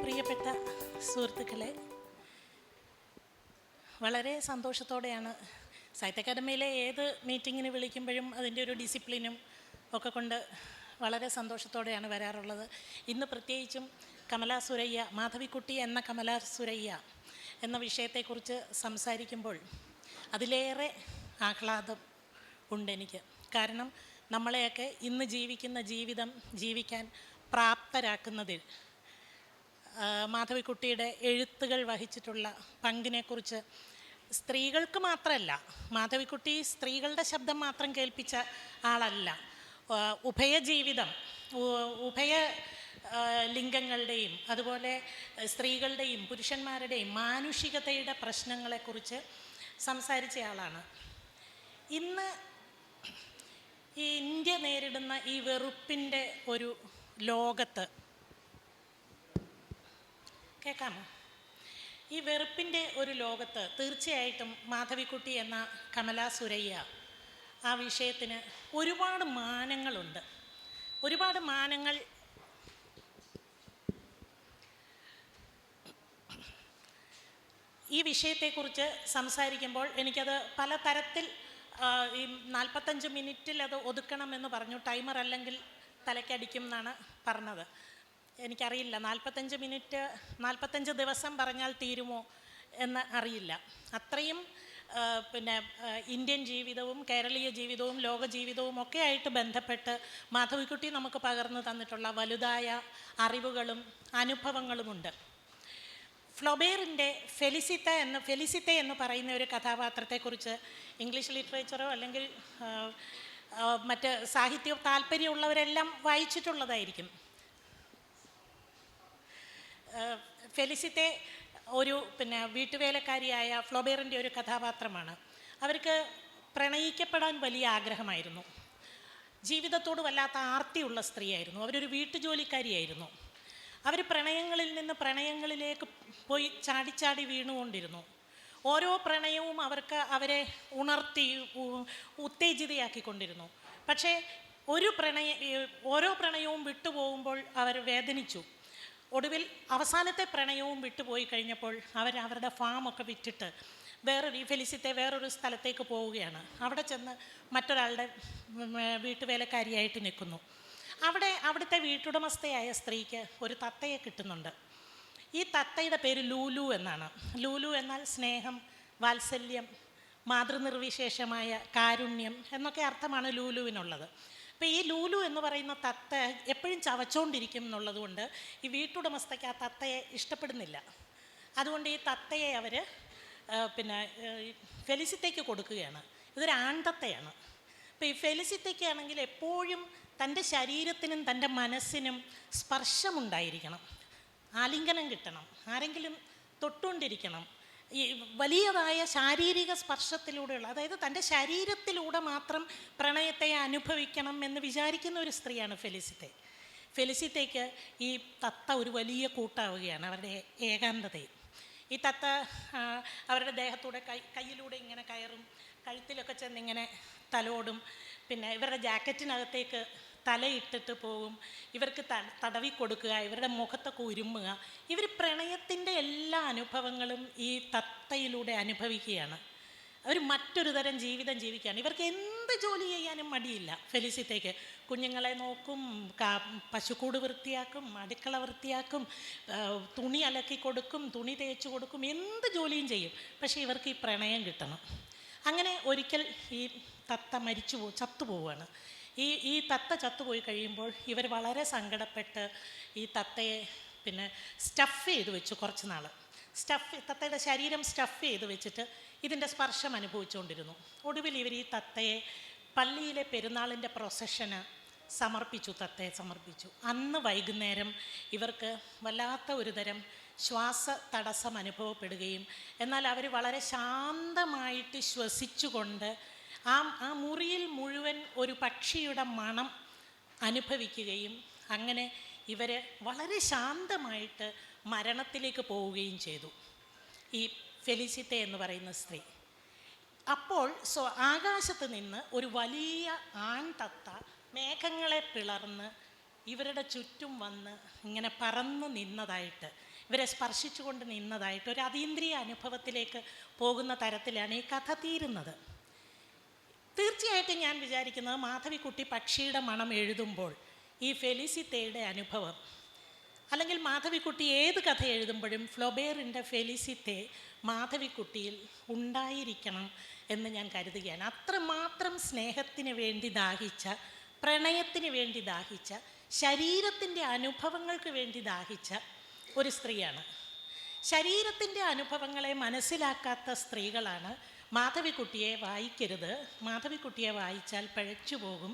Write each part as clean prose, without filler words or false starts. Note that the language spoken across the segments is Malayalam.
പ്രിയപ്പെട്ട സുഹൃത്തുക്കളെ, വളരെ സന്തോഷത്തോടെയാണ് സാഹിത്യ അക്കാദമിയിലെ ഏത് മീറ്റിങ്ങിന് വിളിക്കുമ്പോഴും അതിൻ്റെ ഒരു ഡിസിപ്ലിനും ഒക്കെ കൊണ്ട് വളരെ സന്തോഷത്തോടെയാണ് വരാറുള്ളത്. ഇന്ന് പ്രത്യേകിച്ചും കമലാ സുരയ്യ, മാധവിക്കുട്ടി എന്ന കമലാ സുരയ്യ എന്ന വിഷയത്തെക്കുറിച്ച് സംസാരിക്കുമ്പോൾ അതിലേറെ ആഹ്ലാദം ഉണ്ടെനിക്ക്. കാരണം നമ്മളെയൊക്കെ ഇന്ന് ജീവിക്കുന്ന ജീവിതം ജീവിക്കാൻ പ്രാപ്തരാക്കുന്നതിൽ മാധവിക്കുട്ടിയുടെ എഴുത്തുകൾ വഹിച്ചിട്ടുള്ള പങ്കിനെക്കുറിച്ച് സ്ത്രീകൾക്ക് മാത്രമല്ല, മാധവിക്കുട്ടി സ്ത്രീകളുടെ ശബ്ദം മാത്രം കേൾപ്പിച്ച ആളല്ല. ഉഭയജീവിതം, ഉഭയ ലിംഗങ്ങളുടെയും അതുപോലെ സ്ത്രീകളുടെയും പുരുഷന്മാരുടെയും മാനുഷികതയുടെ പ്രശ്നങ്ങളെക്കുറിച്ച് സംസാരിച്ചയാളാണ്. ഇന്ന് ഈ ഇന്ത്യ നേരിടുന്ന ഈ വെറുപ്പിൻ്റെ ഒരു ലോകത്ത്, കേൾക്കാമോ? ഈ വെറുപ്പിൻ്റെ ഒരു ലോകത്ത് തീർച്ചയായിട്ടും മാധവിക്കുട്ടി എന്ന കമലാ സുരയ്യ ആ വിഷയത്തിന് ഒരുപാട് മാനങ്ങളുണ്ട്. ഒരുപാട് മാനങ്ങൾ ഈ വിഷയത്തെക്കുറിച്ച് സംസാരിക്കുമ്പോൾ എനിക്കത് പല തരത്തിൽ ഈ 45 മിനിറ്റിൽ അത് ഒതുക്കണമെന്ന് പറഞ്ഞു. ടൈമർ അല്ലെങ്കിൽ തലയ്ക്കടിക്കും എന്നാണ് പറഞ്ഞത്. എനിക്കറിയില്ല 45 മിനിറ്റ് 45 ദിവസം പറഞ്ഞാൽ തീരുമോ എന്ന് അറിയില്ല. അത്രയും ഇന്ത്യൻ ജീവിതവും കേരളീയ ജീവിതവും ലോക ജീവിതവും ഒക്കെ ആയിട്ട് ബന്ധപ്പെട്ട് മാധവിക്കുട്ടി നമുക്ക് പകർന്നു തന്നിട്ടുള്ള വലുതായ അറിവുകളും അനുഭവങ്ങളുമുണ്ട്. ഫ്ലോബേറിൻ്റെ ഫെലിസിത്തെ എന്ന് പറയുന്ന ഒരു കഥാപാത്രത്തെക്കുറിച്ച് ഇംഗ്ലീഷ് ലിറ്ററേച്ചറോ അല്ലെങ്കിൽ മറ്റ് സാഹിത്യ താല്പര്യമുള്ളവരെല്ലാം വായിച്ചിട്ടുള്ളതായിരിക്കും. ഫെലിസിത്തെ ഒരു വീട്ടുവേലക്കാരിയായ ഫ്ലോബേറിൻ്റെ ഒരു കഥാപാത്രമാണ്. അവർക്ക് പ്രണയിക്കപ്പെടാൻ വലിയ ആഗ്രഹമായിരുന്നു. ജീവിതത്തോട് വല്ലാത്ത ആർത്തിയുള്ള സ്ത്രീയായിരുന്നു. അവരൊരു വീട്ടുജോലിക്കാരിയായിരുന്നു. അവർ പ്രണയങ്ങളിൽ നിന്ന് പ്രണയങ്ങളിലേക്ക് പോയി ചാടി വീണുകൊണ്ടിരുന്നു. ഓരോ പ്രണയവും അവരെ ഉണർത്തി ഉത്തേജിതയാക്കിക്കൊണ്ടിരുന്നു. പക്ഷേ ഓരോ പ്രണയവും വിട്ടുപോകുമ്പോൾ അവർ വേദനിച്ചു. ഒടുവിൽ അവസാനത്തെ പ്രണയവും വിട്ടുപോയി കഴിഞ്ഞപ്പോൾ അവരുടെ ഫാമൊക്കെ വിറ്റിട്ട് ഫെലിസിത്തെ വേറൊരു സ്ഥലത്തേക്ക് പോവുകയാണ്. അവിടെ ചെന്ന് മറ്റൊരാളുടെ വീട്ടുവേലക്കാരിയായിട്ട് നിൽക്കുന്നു. അവിടുത്തെ വീട്ടുടമസ്ഥയായ സ്ത്രീക്ക് ഒരു തത്തയെ കിട്ടുന്നുണ്ട്. ഈ തത്തയുടെ പേര് ലൂലു എന്നാണ്. ലൂലു എന്നാൽ സ്നേഹം, വാത്സല്യം, മാതൃനിർവിശേഷമായ കാരുണ്യം എന്നൊക്കെ അർത്ഥമാണ് ലൂലുവിനുള്ളത്. അപ്പോൾ ഈ ലൂലു എന്ന് പറയുന്ന തത്ത എപ്പോഴും ചവച്ചുകൊണ്ടിരിക്കും എന്നുള്ളതുകൊണ്ട് ഈ വീട്ടുടമസ്ഥയ്ക്ക് ആ തത്തയെ ഇഷ്ടപ്പെടുന്നില്ല. അതുകൊണ്ട് ഈ തത്തയെ അവർ ഫെലിസിത്തേക്ക് കൊടുക്കുകയാണ്. ഇതൊരു ആൺതത്തയാണ്. അപ്പോൾ ഈ ഫെലിസിത്തേക്കാണെങ്കിൽ എപ്പോഴും തൻ്റെ ശരീരത്തിനും തൻ്റെ മനസ്സിനും സ്പർശമുണ്ടായിരിക്കണം, ആലിംഗനം കിട്ടണം, ആരെങ്കിലും തൊട്ടുകൊണ്ടിരിക്കണം. ഈ വലിയതായ ശാരീരിക സ്പർശത്തിലൂടെയുള്ള, അതായത് തൻ്റെ ശരീരത്തിലൂടെ മാത്രം പ്രണയത്തെ അനുഭവിക്കണം എന്ന് വിചാരിക്കുന്ന ഒരു സ്ത്രീയാണ് ഫെലിസിത്തേക്ക് ഈ തത്ത ഒരു വലിയ കൂട്ടാവുകയാണ് അവരുടെ ഏകാന്തതയിൽ. ഈ തത്ത അവരുടെ ദേഹത്തൂടെ കയ്യിലൂടെ ഇങ്ങനെ കയറും, കഴുത്തിലൊക്കെ ചെന്നിങ്ങനെ തലോടും, ഇവരുടെ ജാക്കറ്റിനകത്തേക്ക് തലയിട്ടിട്ട് പോകും, ഇവർക്ക് തടവി കൊടുക്കുക, ഇവരുടെ മുഖത്തൊക്കെ ഉരുമ്മുക. ഇവർ പ്രണയത്തിൻ്റെ എല്ലാ അനുഭവങ്ങളും ഈ തത്തയിലൂടെ അനുഭവിക്കുകയാണ്. അവർ മറ്റൊരു തരം ജീവിതം ജീവിക്കുകയാണ്. ഇവർക്ക് എന്ത് ജോലി ചെയ്യാനും മടിയില്ല. ഫെലിസിത്തേക്ക് കുഞ്ഞുങ്ങളെ നോക്കും, പശുക്കൂട് വൃത്തിയാക്കും, അടുക്കള വൃത്തിയാക്കും, തുണി അലക്കി കൊടുക്കും, തുണി തേച്ച് കൊടുക്കും, എന്ത് ജോലിയും ചെയ്യും. പക്ഷേ ഇവർക്ക് ഈ പ്രണയം കിട്ടണം. അങ്ങനെ ഒരിക്കൽ ഈ തത്ത ചത്തുപോവുകയാണ്. ഈ തത്ത ചത്തുപോയി കഴിയുമ്പോൾ ഇവർ വളരെ സങ്കടപ്പെട്ട് ഈ തത്തയെ സ്റ്റഫ് ചെയ്ത് വെച്ചു. കുറച്ച് നാൾ തത്തയുടെ ശരീരം സ്റ്റഫ് ചെയ്ത് വെച്ചിട്ട് ഇതിൻ്റെ സ്പർശം അനുഭവിച്ചുകൊണ്ടിരുന്നു. ഒടുവിൽ ഇവർ ഈ തത്തയെ പള്ളിയിലെ പെരുന്നാളിൻ്റെ പ്രൊസഷന് തത്തയെ സമർപ്പിച്ചു. അന്ന് വൈകുന്നേരം ഇവർക്ക് വല്ലാത്ത ഒരു തരം ശ്വാസ തടസ്സം അനുഭവപ്പെടുകയും എന്നാൽ അവർ വളരെ ശാന്തമായിട്ട് ശ്വസിച്ചുകൊണ്ട് ആ മുറിയിൽ മുഴുവൻ ഒരു പക്ഷിയുടെ മണം അനുഭവിക്കുകയും അങ്ങനെ ഇവർ വളരെ ശാന്തമായിട്ട് മരണത്തിലേക്ക് പോവുകയും ചെയ്തു, ഈ ഫെലിസിത്തെ എന്ന് പറയുന്ന സ്ത്രീ. അപ്പോൾ ആകാശത്ത് നിന്ന് ഒരു വലിയ ആൺതത്ത മേഘങ്ങളെ പിളർന്ന് ഇവരുടെ ചുറ്റും വന്ന് ഇങ്ങനെ പറന്നു നിന്നതായിട്ട്, ഇവരെ സ്പർശിച്ചുകൊണ്ട് നിന്നതായിട്ട് ഒരു അതീന്ദ്രിയ അനുഭവത്തിലേക്ക് പോകുന്ന തരത്തിലാണ് ഈ കഥ തീരുന്നത്. തീർച്ചയായിട്ടും ഞാൻ വിചാരിക്കുന്നത് മാധവിക്കുട്ടി പക്ഷിയുടെ മണം എഴുതുമ്പോൾ ഈ ഫെലിസിത്തയുടെ അനുഭവം, അല്ലെങ്കിൽ മാധവിക്കുട്ടി ഏത് കഥ എഴുതുമ്പോഴും ഫ്ലോബേറിൻ്റെ ഫെലിസിത്തെ മാധവിക്കുട്ടിയിൽ ഉണ്ടായിരിക്കണം എന്ന് ഞാൻ കരുതുകയാണ്. അത്രമാത്രം സ്നേഹത്തിന് വേണ്ടി ദാഹിച്ച, പ്രണയത്തിന് വേണ്ടി ദാഹിച്ച, ശരീരത്തിൻ്റെ അനുഭവങ്ങൾക്ക് വേണ്ടി ദാഹിച്ച ഒരു സ്ത്രീയാണ്. ശരീരത്തിൻ്റെ അനുഭവങ്ങളെ മനസ്സിലാക്കാത്ത സ്ത്രീകളാണ് മാധവിക്കുട്ടിയെ വായിക്കരുത്, മാധവിക്കുട്ടിയെ വായിച്ചാൽ പിഴച്ചു പോകും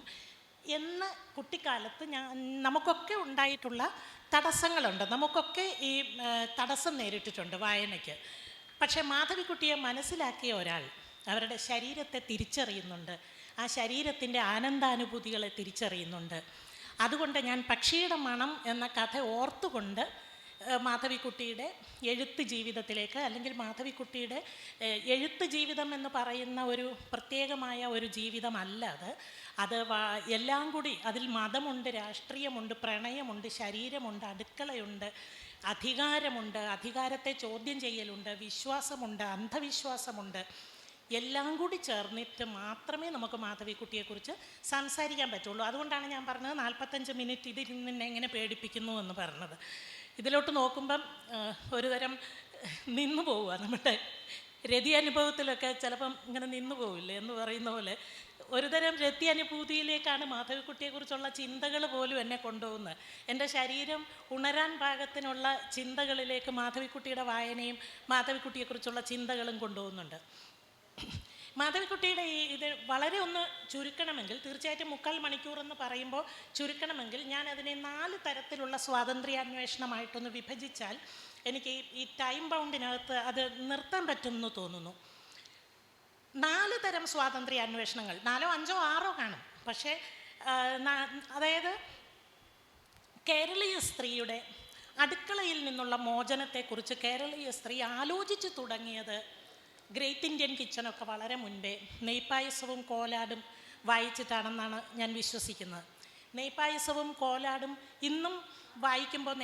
എന്ന് കുട്ടിക്കാലത്ത് നമുക്കൊക്കെ ഉണ്ടായിട്ടുള്ള തടസ്സങ്ങളുണ്ട്. നമുക്കൊക്കെ ഈ തടസ്സം നേരിട്ടിട്ടുണ്ട് വായനയ്ക്ക്. പക്ഷേ മാധവിക്കുട്ടിയെ മനസ്സിലാക്കിയ ഒരാൾ അവരുടെ ശരീരത്തെ തിരിച്ചറിയുന്നുണ്ട്, ആ ശരീരത്തിൻ്റെ ആനന്ദാനുഭൂതികളെ തിരിച്ചറിയുന്നുണ്ട്. അതുകൊണ്ട് ഞാൻ പക്ഷിയുടെ മണം എന്ന കഥ ഓർത്തുകൊണ്ട് മാധവിക്കുട്ടിയുടെ എഴുത്ത് ജീവിതത്തിലേക്ക്, അല്ലെങ്കിൽ മാധവിക്കുട്ടിയുടെ എഴുത്ത് ജീവിതം എന്ന് പറയുന്ന ഒരു പ്രത്യേകമായ ഒരു ജീവിതമല്ല അത് എല്ലാം കൂടി അതിൽ മതമുണ്ട്, രാഷ്ട്രീയമുണ്ട്, പ്രണയമുണ്ട്, ശരീരമുണ്ട്, അടുക്കളയുണ്ട്, അധികാരമുണ്ട്, അധികാരത്തെ ചോദ്യം ചെയ്യലുണ്ട്, വിശ്വാസമുണ്ട്, അന്ധവിശ്വാസമുണ്ട്. എല്ലാം കൂടി ചേർന്നിട്ട് മാത്രമേ നമുക്ക് മാധവിക്കുട്ടിയെക്കുറിച്ച് സംസാരിക്കാൻ പറ്റുള്ളൂ. അതുകൊണ്ടാണ് ഞാൻ പറഞ്ഞത് 45 മിനിറ്റ് ഇതിൽ നിന്ന് എങ്ങനെ പേടിപ്പിക്കുന്നു എന്ന് പറഞ്ഞത്. ഇതിലോട്ട് നോക്കുമ്പം ഒരുതരം നിന്നു പോവുക, നമ്മുടെ രതി അനുഭവത്തിലൊക്കെ ചിലപ്പം ഇങ്ങനെ നിന്നു പോവില്ലേ എന്ന് പറയുന്ന പോലെ ഒരുതരം രതി അനുഭൂതിയിലേക്കാണ് മാധവിക്കുട്ടിയെക്കുറിച്ചുള്ള ചിന്തകൾ പോലും എന്നെ കൊണ്ടുപോകുന്നത്. എൻ്റെ ശരീരം ഉണരാൻ പാകത്തിനുള്ള ചിന്തകളിലേക്ക് മാധവിക്കുട്ടിയുടെ വായനയും മാധവിക്കുട്ടിയെക്കുറിച്ചുള്ള ചിന്തകളും കൊണ്ടുപോകുന്നുണ്ട്. മാധവിക്കുട്ടിയുടെ ഇത് വളരെ ഒന്ന് ചുരുക്കണമെങ്കിൽ, തീർച്ചയായിട്ടും 3/4 മണിക്കൂർ എന്ന് പറയുമ്പോൾ ചുരുക്കണമെങ്കിൽ ഞാൻ അതിനെ 4 തരത്തിലുള്ള സ്വാതന്ത്ര്യാന്വേഷണമായിട്ടൊന്ന് വിഭജിച്ചാൽ എനിക്ക് ഈ ടൈം ബൗണ്ടിനകത്ത് അത് നിർത്താൻ പറ്റുമെന്ന് തോന്നുന്നു. 4 തരം സ്വാതന്ത്ര്യാന്വേഷണങ്ങൾ, 4, 5, 6 കാണും. പക്ഷേ അതായത് കേരളീയ സ്ത്രീയുടെ അടുക്കളയിൽ നിന്നുള്ള മോചനത്തെക്കുറിച്ച് കേരളീയ സ്ത്രീ ആലോചിച്ച് തുടങ്ങിയത് ഗ്രേറ്റ് ഇന്ത്യൻ കിച്ചണൊക്കെ വളരെ മുൻപേ നെയ്പായസവും കോലാടും വായിച്ചിട്ടാണെന്നാണ് ഞാൻ വിശ്വസിക്കുന്നത്. നെയ്പായസവും കോലാടും ഇന്നും വായിക്കുമ്പോൾ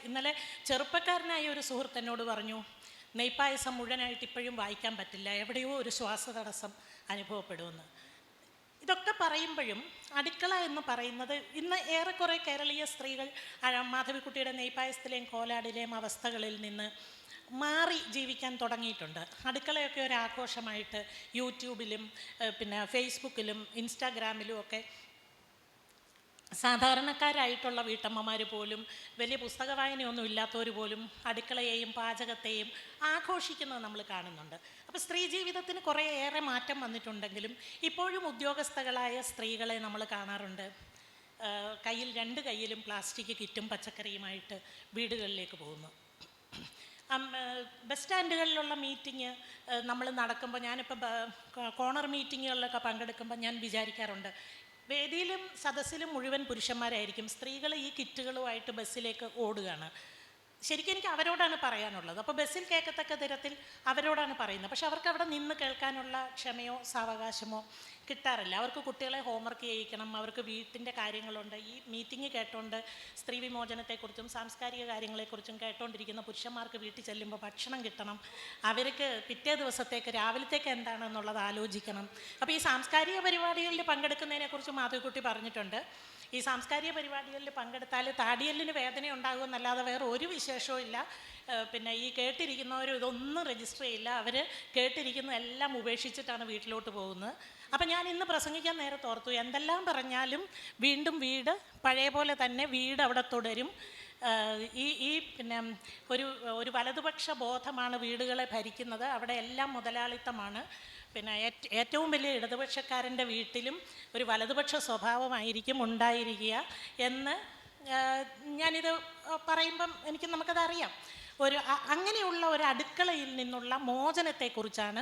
ഇന്നലെ ചെറുപ്പക്കാരനായ ഒരു സുഹൃത്ത് എന്നോട് പറഞ്ഞു, നെയ്പായസം മുഴുവനായിട്ട് ഇപ്പോഴും വായിക്കാൻ പറ്റില്ല, എവിടെയോ ഒരു ശ്വാസതടസ്സം അനുഭവപ്പെടുമെന്ന്. ഇതൊക്കെ പറയുമ്പോഴും അടുക്കള എന്ന് പറയുന്നത് ഇന്ന് ഏറെക്കുറെ കേരളീയ സ്ത്രീകൾ മാധവിക്കുട്ടിയുടെ നെയ്പായസത്തിലെയും കോലാടിലെയും അവസ്ഥകളിൽ നിന്ന് മാറി ജീവിക്കാൻ തുടങ്ങിയിട്ടുണ്ട്. അടുക്കളയൊക്കെ ഒരു ആഘോഷമായിട്ട് യൂട്യൂബിലും പിന്നെ ഫേസ്ബുക്കിലും ഇൻസ്റ്റാഗ്രാമിലും ഒക്കെ സാധാരണക്കാരായിട്ടുള്ള വീട്ടമ്മമാർ പോലും, വലിയ പുസ്തക വായനയൊന്നും ഇല്ലാത്തവർ പോലും അടുക്കളയെയും പാചകത്തെയും ആഘോഷിക്കുന്നത് നമ്മൾ കാണുന്നുണ്ട്. അപ്പോൾ സ്ത്രീ ജീവിതത്തിന് കുറേയേറെ മാറ്റം വന്നിട്ടുണ്ടെങ്കിലും ഇപ്പോഴും ഉദ്യോഗസ്ഥകളായ സ്ത്രീകളെ നമ്മൾ കാണാറുണ്ട്. കയ്യിൽ 2 കയ്യിലും പ്ലാസ്റ്റിക് കിറ്റും പച്ചക്കറിയുമായിട്ട് വീടുകളിലേക്ക് പോകുന്നു. ബസ് സ്റ്റാൻഡുകളിലുള്ള മീറ്റിംഗ് നമ്മൾ നടക്കുമ്പോൾ, ഞാനിപ്പോൾ കോണർ മീറ്റിങ്ങുകളിലൊക്കെ പങ്കെടുക്കുമ്പോൾ ഞാൻ വിചാരിക്കാറുണ്ട്, വേദിയിലും സദസ്സിലും മുഴുവൻ പുരുഷന്മാരായിരിക്കും, സ്ത്രീകൾ ഈ കിറ്റുകളുമായിട്ട് ബസ്സിലേക്ക് ഓടുകയാണ്. ശരിക്കും എനിക്ക് അവരോടാണ് പറയാനുള്ളത്. അപ്പോൾ ബസ്സിൽ കേൾക്കത്തക്ക തരത്തിൽ അവരോടാണ് പറയുന്നത്. പക്ഷെ അവർക്ക് അവിടെ നിന്ന് കേൾക്കാനുള്ള ക്ഷമയോ സാവകാശമോ കിട്ടാറില്ല. അവർക്ക് കുട്ടികളെ ഹോംവർക്ക് ചെയ്യിക്കണം, അവർക്ക് വീട്ടിൻ്റെ കാര്യങ്ങളുണ്ട്. ഈ മീറ്റിംഗ് കേട്ടോണ്ട് സ്ത്രീ വിമോചനത്തെക്കുറിച്ചും സാംസ്കാരിക കാര്യങ്ങളെക്കുറിച്ചും കേട്ടോണ്ടിരിക്കുന്ന പുരുഷന്മാർക്ക് വീട്ടിൽ ചെല്ലുമ്പോൾ ഭക്ഷണം കിട്ടണം, അവർക്ക് പിറ്റേ ദിവസത്തേക്ക് രാവിലത്തേക്ക് എന്താണെന്നുള്ളത് ആലോചിക്കണം. അപ്പോൾ ഈ സാംസ്കാരിക പരിപാടികളിൽ പങ്കെടുക്കുന്നതിനെക്കുറിച്ച് മാധവിക്കുട്ടി പറഞ്ഞിട്ടുണ്ട്. ഈ സാംസ്കാരിക പരിപാടികളിൽ പങ്കെടുത്താൽ താടിയല്ലിന് വേദന ഉണ്ടാകുമെന്നല്ലാതെ വേറെ ഒരു വിശേഷവും ഇല്ല. പിന്നെ ഈ കേട്ടിരിക്കുന്നവർ ഇതൊന്നും രജിസ്റ്റർ ചെയ്യില്ല, അവർ കേട്ടിരിക്കുന്നതെല്ലാം ഉപേക്ഷിച്ചിട്ടാണ് വീട്ടിലോട്ട് പോകുന്നത്. അപ്പം ഞാൻ ഇന്ന് പ്രസംഗിക്കാൻ നേരത്തെ ഓർത്തു, എന്തെല്ലാം പറഞ്ഞാലും വീണ്ടും വീട് പഴയ പോലെ തന്നെ വീട് അവിടെ തുടരും. ഈ പിന്നെ ഒരു വലതുപക്ഷ ബോധമാണ് വീടുകളെ ഭരിക്കുന്നത്. അവിടെ എല്ലാം മുതലാളിത്തമാണ്. പിന്നെ ഏറ്റവും വലിയ ഇടതുപക്ഷക്കാരൻ്റെ വീട്ടിലും ഒരു വലതുപക്ഷ സ്വഭാവമായിരിക്കും ഉണ്ടായിരിക്കുക എന്ന് ഞാനിത് പറയുമ്പം നമുക്കതറിയാം. അങ്ങനെയുള്ള ഒരു അടുക്കളയിൽ നിന്നുള്ള മോചനത്തെക്കുറിച്ചാണ്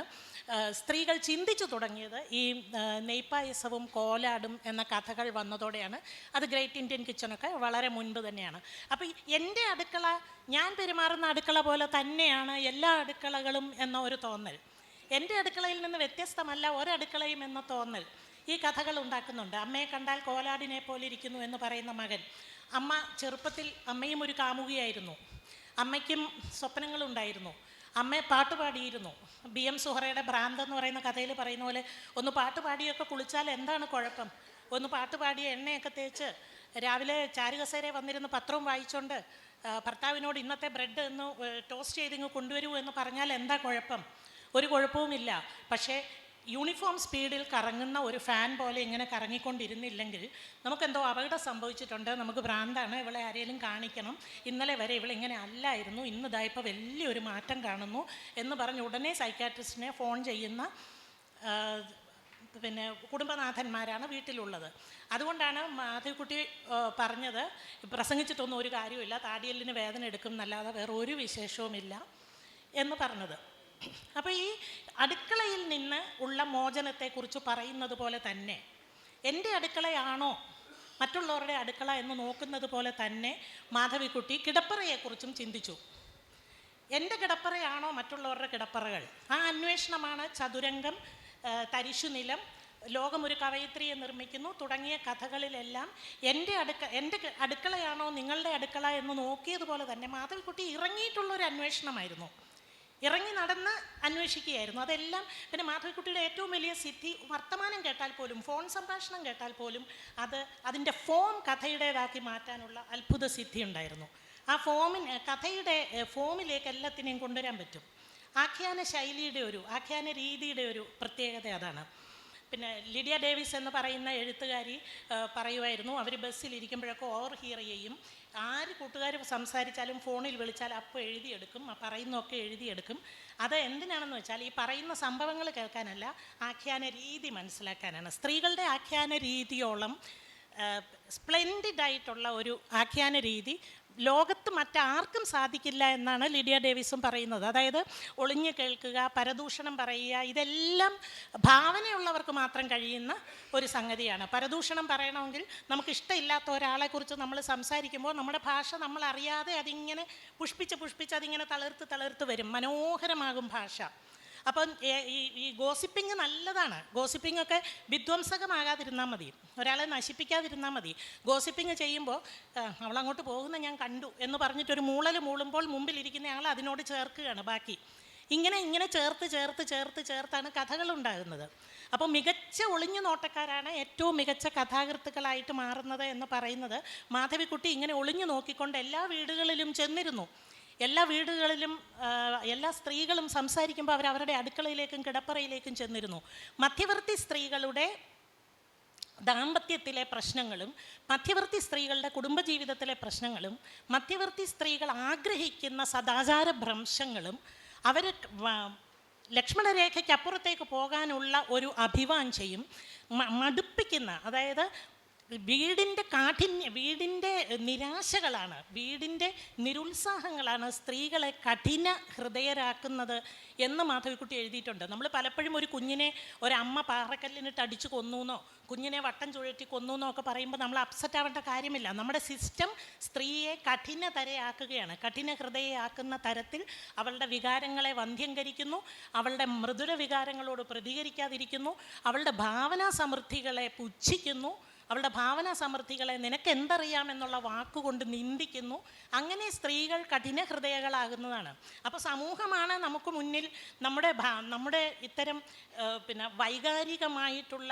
സ്ത്രീകൾ ചിന്തിച്ചു തുടങ്ങിയത് ഈ നെയ്പായസവും കോലാടും എന്ന കഥകൾ വന്നതോടെയാണ്. അത് ഗ്രേറ്റ് ഇന്ത്യൻ കിച്ചണൊക്കെ വളരെ മുൻപ് തന്നെയാണ്. അപ്പോൾ എൻ്റെ അടുക്കള, ഞാൻ പെരുമാറുന്ന അടുക്കള പോലെ തന്നെയാണ് എല്ലാ അടുക്കളകളും എന്ന ഒരു തോന്നൽ, എൻ്റെ അടുക്കളയിൽ നിന്ന് വ്യത്യസ്തമല്ല ഒരടുക്കളയും എന്ന തോന്നൽ ഈ കഥകൾ ഉണ്ടാക്കുന്നുണ്ട്. അമ്മയെ കണ്ടാൽ കോലാടിനെ പോലെ ഇരിക്കുന്നു എന്ന് പറയുന്ന മകൻ, അമ്മ ചെറുപ്പത്തിൽ അമ്മയും ഒരു കാമുകിയായിരുന്നു. അമ്മയ്ക്കും സ്വപ്നങ്ങളുണ്ടായിരുന്നു. അമ്മ പാട്ട് പാടിയിരുന്നു. BM സുഹറയുടെ ഭ്രാന്ത് എന്ന് പറയുന്ന കഥയിൽ പറയുന്ന പോലെ ഒന്ന് പാട്ട് പാടിയൊക്കെ കുളിച്ചാൽ എന്താണ് കുഴപ്പം? ഒന്ന് പാട്ട് പാടിയ എണ്ണയൊക്കെ തേച്ച് രാവിലെ ചാരുകസേര വന്നിരുന്ന് പത്രവും വായിച്ചുകൊണ്ട് ഭർത്താവിനോട് ഇന്നത്തെ ബ്രെഡ് ഒന്ന് ടോസ്റ്റ് ചെയ്തിങ്ങ് കൊണ്ടുവരൂ എന്ന് പറഞ്ഞാൽ എന്താ കുഴപ്പം? ഒരു കുഴപ്പവുമില്ല. പക്ഷേ യൂണിഫോം സ്പീഡിൽ കറങ്ങുന്ന ഒരു ഫാൻ പോലെ ഇങ്ങനെ കറങ്ങിക്കൊണ്ടിരുന്നില്ലെങ്കിൽ നമുക്കെന്തോ അപകടം സംഭവിച്ചിട്ടുണ്ട്, നമുക്ക് ഭ്രാന്താണ്, ഇവളെ ആരെങ്കിലും കാണിക്കണം, ഇന്നലെ വരെ ഇവളിങ്ങനെ അല്ലായിരുന്നു, ഇന്നിതായപ്പോൾ വലിയൊരു മാറ്റം കാണുന്നു എന്ന് പറഞ്ഞ് ഉടനെ സൈക്കാട്രിസ്റ്റിനെ ഫോൺ ചെയ്യുന്ന പിന്നെ കുടുംബനാഥന്മാരാണ് വീട്ടിലുള്ളത്. അതുകൊണ്ടാണ് മാധവിക്കുട്ടി പറഞ്ഞത് പ്രസംഗിച്ചിട്ടൊന്നും ഒരു കാര്യമില്ല, താടിയെല്ലിന് വേദന എടുക്കും എന്നല്ലാതെ വേറെ ഒരു വിശേഷവുമില്ല എന്ന് പറഞ്ഞത്. അപ്പോൾ ഈ അടുക്കളയിൽ നിന്ന് ഉള്ള മോചനത്തെക്കുറിച്ച് പറയുന്നത് പോലെ തന്നെ എൻ്റെ അടുക്കളയാണോ മറ്റുള്ളവരുടെ അടുക്കള എന്ന് നോക്കുന്നത് പോലെ തന്നെ മാധവിക്കുട്ടി കിടപ്പറയെക്കുറിച്ചും ചിന്തിച്ചു. എൻ്റെ കിടപ്പറയാണോ മറ്റുള്ളവരുടെ കിടപ്പറകൾ? ആ അന്വേഷണമാണ് ചതുരംഗം, തരിശുനിലം, ലോകമൊരു കവയിത്രിയെ നിർമ്മിക്കുന്നു തുടങ്ങിയ കഥകളിലെല്ലാം എൻ്റെ അടുക്കളയാണോ നിങ്ങളുടെ അടുക്കള എന്ന് നോക്കിയതുപോലെ തന്നെ മാധവിക്കുട്ടി ഇറങ്ങിയിട്ടുള്ളൊരു അന്വേഷണമായിരുന്നു. ഇറങ്ങി നടന്ന് അന്വേഷിക്കുകയായിരുന്നു. അതെല്ലാം പിന്നെ മാധവിക്കുട്ടിയുടെ ഏറ്റവും വലിയ സിദ്ധി വർത്തമാനം കേട്ടാൽ പോലും, ഫോൺ സംഭാഷണം കേട്ടാൽ പോലും അതിൻ്റെ ഫോം കഥയുടേതാക്കി മാറ്റാനുള്ള അത്ഭുത സിദ്ധി ഉണ്ടായിരുന്നു. ആ കഥയുടെ ഫോമിലേക്ക് എല്ലാത്തിനെയും കൊണ്ടുവരാൻ പറ്റും. ആഖ്യാന ആഖ്യാന രീതിയുടെ ഒരു പ്രത്യേകത അതാണ്. പിന്നെ ലിഡിയ ഡേവിസ് എന്ന് പറയുന്ന എഴുത്തുകാരി പറയുമായിരുന്നു, അവർ ബസ്സിലിരിക്കുമ്പോഴൊക്കെ ഓവർ ഹിയർ ചെയ്യും. ആര് കൂട്ടുകാർ സംസാരിച്ചാലും ഫോണിൽ വിളിച്ചാൽ അപ്പോൾ എഴുതിയെടുക്കും, പറയുന്നതൊക്കെ എഴുതിയെടുക്കും. അത് എന്തിനാണെന്ന് വെച്ചാൽ ഈ പറയുന്ന സംഭവങ്ങൾ കേൾക്കാനല്ല, ആഖ്യാന രീതി മനസ്സിലാക്കാനാണ്. സ്ത്രീകളുടെ ആഖ്യാന രീതിയോളം സ്പ്ലെൻഡിഡായിട്ടുള്ള ഒരു ആഖ്യാന രീതി ലോകത്ത് മറ്റാർക്കും സാധിക്കില്ല എന്നാണ് ലിഡിയ ഡേവിസും പറയുന്നത്. അതായത് ഒളിഞ്ഞു കേൾക്കുക, പരദൂഷണം പറയുക, ഇതെല്ലാം ഭാവനയുള്ളവർക്ക് മാത്രം കഴിയുന്ന ഒരു സംഗതിയാണ്. പരദൂഷണം പറയണമെങ്കിൽ നമുക്കിഷ്ടമില്ലാത്ത ഒരാളെക്കുറിച്ച് നമ്മൾ സംസാരിക്കുമ്പോൾ നമ്മുടെ ഭാഷ നമ്മൾ അറിയാതെ അതിങ്ങനെ പുഷ്പിച്ച് അതിങ്ങനെ തളിർത്ത് വരും, മനോഹരമാകും ഭാഷ. അപ്പം ഈ ഗോസിപ്പിങ് നല്ലതാണ്. ഗോസിപ്പിങ്ങൊക്കെ വിധ്വംസകമാകാതിരുന്നാൽ മതി, ഒരാളെ നശിപ്പിക്കാതിരുന്നാൽ മതി. ഗോസിപ്പിങ് ചെയ്യുമ്പോൾ അവളങ്ങോട്ട് പോകുന്ന ഞാൻ കണ്ടു എന്ന് പറഞ്ഞിട്ടൊരു മൂളുമ്പോൾ മുമ്പിലിരിക്കുന്ന ആൾ അതിനോട് ചേർക്കുകയാണ് ബാക്കി. ഇങ്ങനെ ചേർത്താണ് കഥകളുണ്ടാകുന്നത്. അപ്പോൾ മികച്ച ഒളിഞ്ഞു നോട്ടക്കാരാണ് ഏറ്റവും മികച്ച കഥാകൃത്തുക്കളായിട്ട് മാറുന്നത് എന്ന് പറയുന്നത് മാധവിക്കുട്ടി ഇങ്ങനെ ഒളിഞ്ഞു നോക്കിക്കൊണ്ട് എല്ലാ വീടുകളിലും ചെന്നിരുന്നു. എല്ലാ വീടുകളിലും എല്ലാ സ്ത്രീകളും സംസാരിക്കുമ്പോൾ അവരവരുടെ അടുക്കളയിലേക്കും കിടപ്പറയിലേക്കും ചെന്നിരുന്നു. മധ്യവർത്തി സ്ത്രീകളുടെ ദാമ്പത്യത്തിലെ പ്രശ്നങ്ങളും മധ്യവർത്തി സ്ത്രീകളുടെ കുടുംബജീവിതത്തിലെ പ്രശ്നങ്ങളും മധ്യവർത്തി സ്ത്രീകൾ ആഗ്രഹിക്കുന്ന സദാചാര ഭ്രംശങ്ങളും അവർ ലക്ഷ്മണരേഖയ്ക്കപ്പുറത്തേക്ക് പോകാനുള്ള ഒരു അഭിവാഞ്ചയും മടുപ്പിക്കുന്ന, അതായത് വീടിൻ്റെ നിരാശകളാണ്, വീടിൻ്റെ നിരുത്സാഹങ്ങളാണ് സ്ത്രീകളെ കഠിന ഹൃദയരാക്കുന്നത് എന്ന് മാധവിക്കുട്ടി എഴുതിയിട്ടുണ്ട്. നമ്മൾ പലപ്പോഴും ഒരു കുഞ്ഞിനെ ഒരമ്മ പാറക്കല്ലിനിട്ട് അടിച്ചു കൊന്നൂന്നോ കുഞ്ഞിനെ വട്ടം ചുഴറ്റി കൊന്നൂന്നോ ഒക്കെ പറയുമ്പോൾ നമ്മൾ അപ്സെറ്റ് ആവേണ്ട കാര്യമില്ല. നമ്മുടെ സിസ്റ്റം സ്ത്രീയെ കഠിന ഹൃദയയാക്കുന്ന തരത്തിൽ അവളുടെ വികാരങ്ങളെ വന്ധ്യംകരിക്കുന്നു, അവളുടെ മൃദുല വികാരങ്ങളോട് പ്രതികരിക്കാതിരിക്കുന്നു, അവളുടെ ഭാവനാ സമൃദ്ധികളെ പുച്ഛിക്കുന്നു, അവളുടെ ഭാവനാ സമൃദ്ധികളെ നിനക്ക് എന്തറിയാമെന്നുള്ള വാക്കുകൊണ്ട് നിന്ദിക്കുന്നു. അങ്ങനെ സ്ത്രീകൾ കഠിന ഹൃദയകളാകുന്നതാണ്. അപ്പോൾ സമൂഹമാണ് നമുക്ക് മുന്നിൽ നമ്മുടെ ഇത്തരം വൈകാരികമായിട്ടുള്ള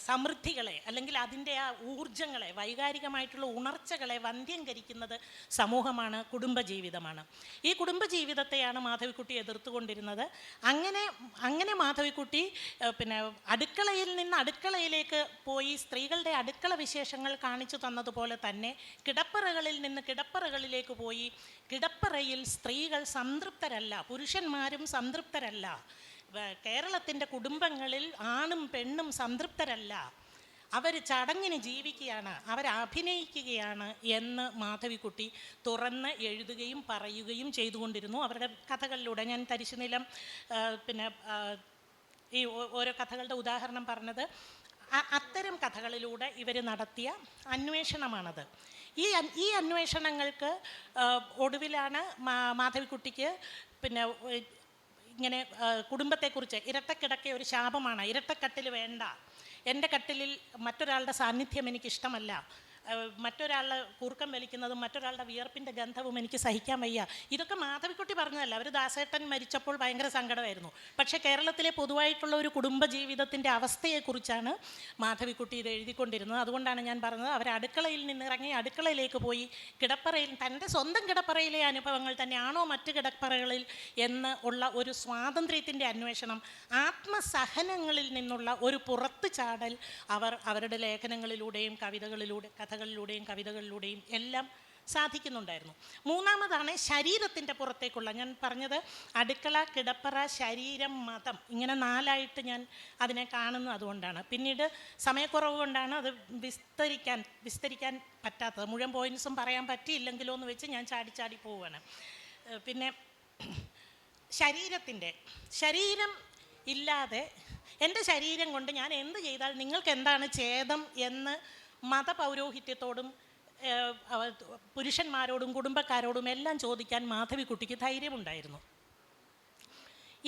സമൃദ്ധികളെ അല്ലെങ്കിൽ അതിൻ്റെ ആ ഊർജങ്ങളെ, വൈകാരികമായിട്ടുള്ള ഉണർച്ചകളെ വന്ധ്യംകരിക്കുന്നത് സമൂഹമാണ്, കുടുംബജീവിതമാണ്. ഈ കുടുംബജീവിതത്തെയാണ് മാധവിക്കുട്ടി എതിർത്തുകൊണ്ടിരുന്നത്. അങ്ങനെ മാധവിക്കുട്ടി അടുക്കളയിൽ നിന്ന് അടുക്കളയിലേക്ക് പോയി സ്ത്രീകളുടെ അടുക്കള വിശേഷങ്ങൾ കാണിച്ചു തന്നതുപോലെ തന്നെ കിടപ്പറകളിൽ നിന്ന് കിടപ്പറകളിലേക്ക് പോയി കിടപ്പറയിൽ സ്ത്രീകൾ സംതൃപ്തരല്ല, പുരുഷന്മാരും സംതൃപ്തരല്ല, കേരളത്തിൻ്റെ കുടുംബങ്ങളിൽ ആണും പെണ്ണും സംതൃപ്തരല്ല, അവർ ചടങ്ങിന് ജീവിക്കുകയാണ്, അവരഭിനയിക്കുകയാണ് എന്ന് മാധവിക്കുട്ടി തുറന്ന് എഴുതുകയും പറയുകയും ചെയ്തുകൊണ്ടിരുന്നു അവരുടെ കഥകളിലൂടെ. ഞാൻ തരിശുനിലം ഈ ഓരോ കഥകളുടെ ഉദാഹരണം പറഞ്ഞത് അത്തരം കഥകളിലൂടെ ഇവർ നടത്തിയ അന്വേഷണമാണത്. ഈ അന്വേഷണങ്ങൾക്ക് ഒടുവിലാണ് മാധവിക്കുട്ടിക്ക് ഇങ്ങനെ കുടുംബത്തെക്കുറിച്ച്, ഇരട്ടക്കിടക്ക ഒരു ശാപമാണ്, ഇരട്ടക്കട്ടിൽ വേണ്ട, എൻ്റെ കട്ടിലിൽ മറ്റൊരാളുടെ സാന്നിധ്യം എനിക്കിഷ്ടമല്ല, മറ്റൊരാളുടെ കൂർക്കം വലിക്കുന്നതും മറ്റൊരാളുടെ വിയർപ്പിൻ്റെ ഗന്ധവും എനിക്ക് സഹിക്കാൻ വയ്യ. ഇതൊക്കെ മാധവിക്കുട്ടി പറഞ്ഞതല്ല. അവർ ദാസേട്ടൻ മരിച്ചപ്പോൾ ഭയങ്കര സങ്കടമായിരുന്നു. പക്ഷേ കേരളത്തിലെ പൊതുവായിട്ടുള്ള ഒരു കുടുംബ ജീവിതത്തിൻ്റെ അവസ്ഥയെക്കുറിച്ചാണ് മാധവിക്കുട്ടി ഇത് എഴുതിക്കൊണ്ടിരുന്നത്. അതുകൊണ്ടാണ് ഞാൻ പറഞ്ഞത്, അവർ അടുക്കളയിൽ നിന്നിറങ്ങി അടുക്കളയിലേക്ക് പോയി കിടപ്പറയിൽ തൻ്റെ സ്വന്തം കിടപ്പറയിലെ അനുഭവങ്ങൾ തന്നെയാണോ മറ്റ് കിടപ്പറകളിൽ എന്ന് ഉള്ള ഒരു സ്വാതന്ത്ര്യത്തിൻ്റെ അന്വേഷണം, ആത്മസഹനങ്ങളിൽ നിന്നുള്ള ഒരു പുറത്തു ചാടൽ അവർ അവരുടെ ലേഖനങ്ങളിലൂടെയും കഥകളിലൂടെയും കവിതകളിലൂടെയും എല്ലാം സാധിക്കുന്നുണ്ടായിരുന്നു. മൂന്നാമതാണ് ശരീരത്തിൻ്റെ പുറത്തേക്കുള്ള, ഞാൻ പറഞ്ഞത് അടുക്കള, കിടപ്പറ, ശരീരം, മതം, ഇങ്ങനെ 4ആയിട്ട് ഞാൻ അതിനെ കാണുന്നത് അതുകൊണ്ടാണ്. പിന്നീട് സമയക്കുറവ് കൊണ്ടാണ് അത് വിസ്തരിക്കാൻ പറ്റാത്തത്. മുഴുവൻ പോയിൻറ്സും പറയാൻ പറ്റിയില്ലെങ്കിലോ എന്ന് വെച്ച് ഞാൻ ചാടി പോവുകയാണ്. പിന്നെ ശരീരം ഇല്ലാതെ എൻ്റെ ശരീരം കൊണ്ട് ഞാൻ എന്ത് ചെയ്താൽ നിങ്ങൾക്ക് എന്താണ് ഛേദം എന്ന് മതപൗരോഹിത്യത്തോടും പുരുഷന്മാരോടും കുടുംബക്കാരോടും എല്ലാം ചോദിക്കാൻ മാധവിക്കുട്ടിക്ക് ധൈര്യമുണ്ടായിരുന്നു.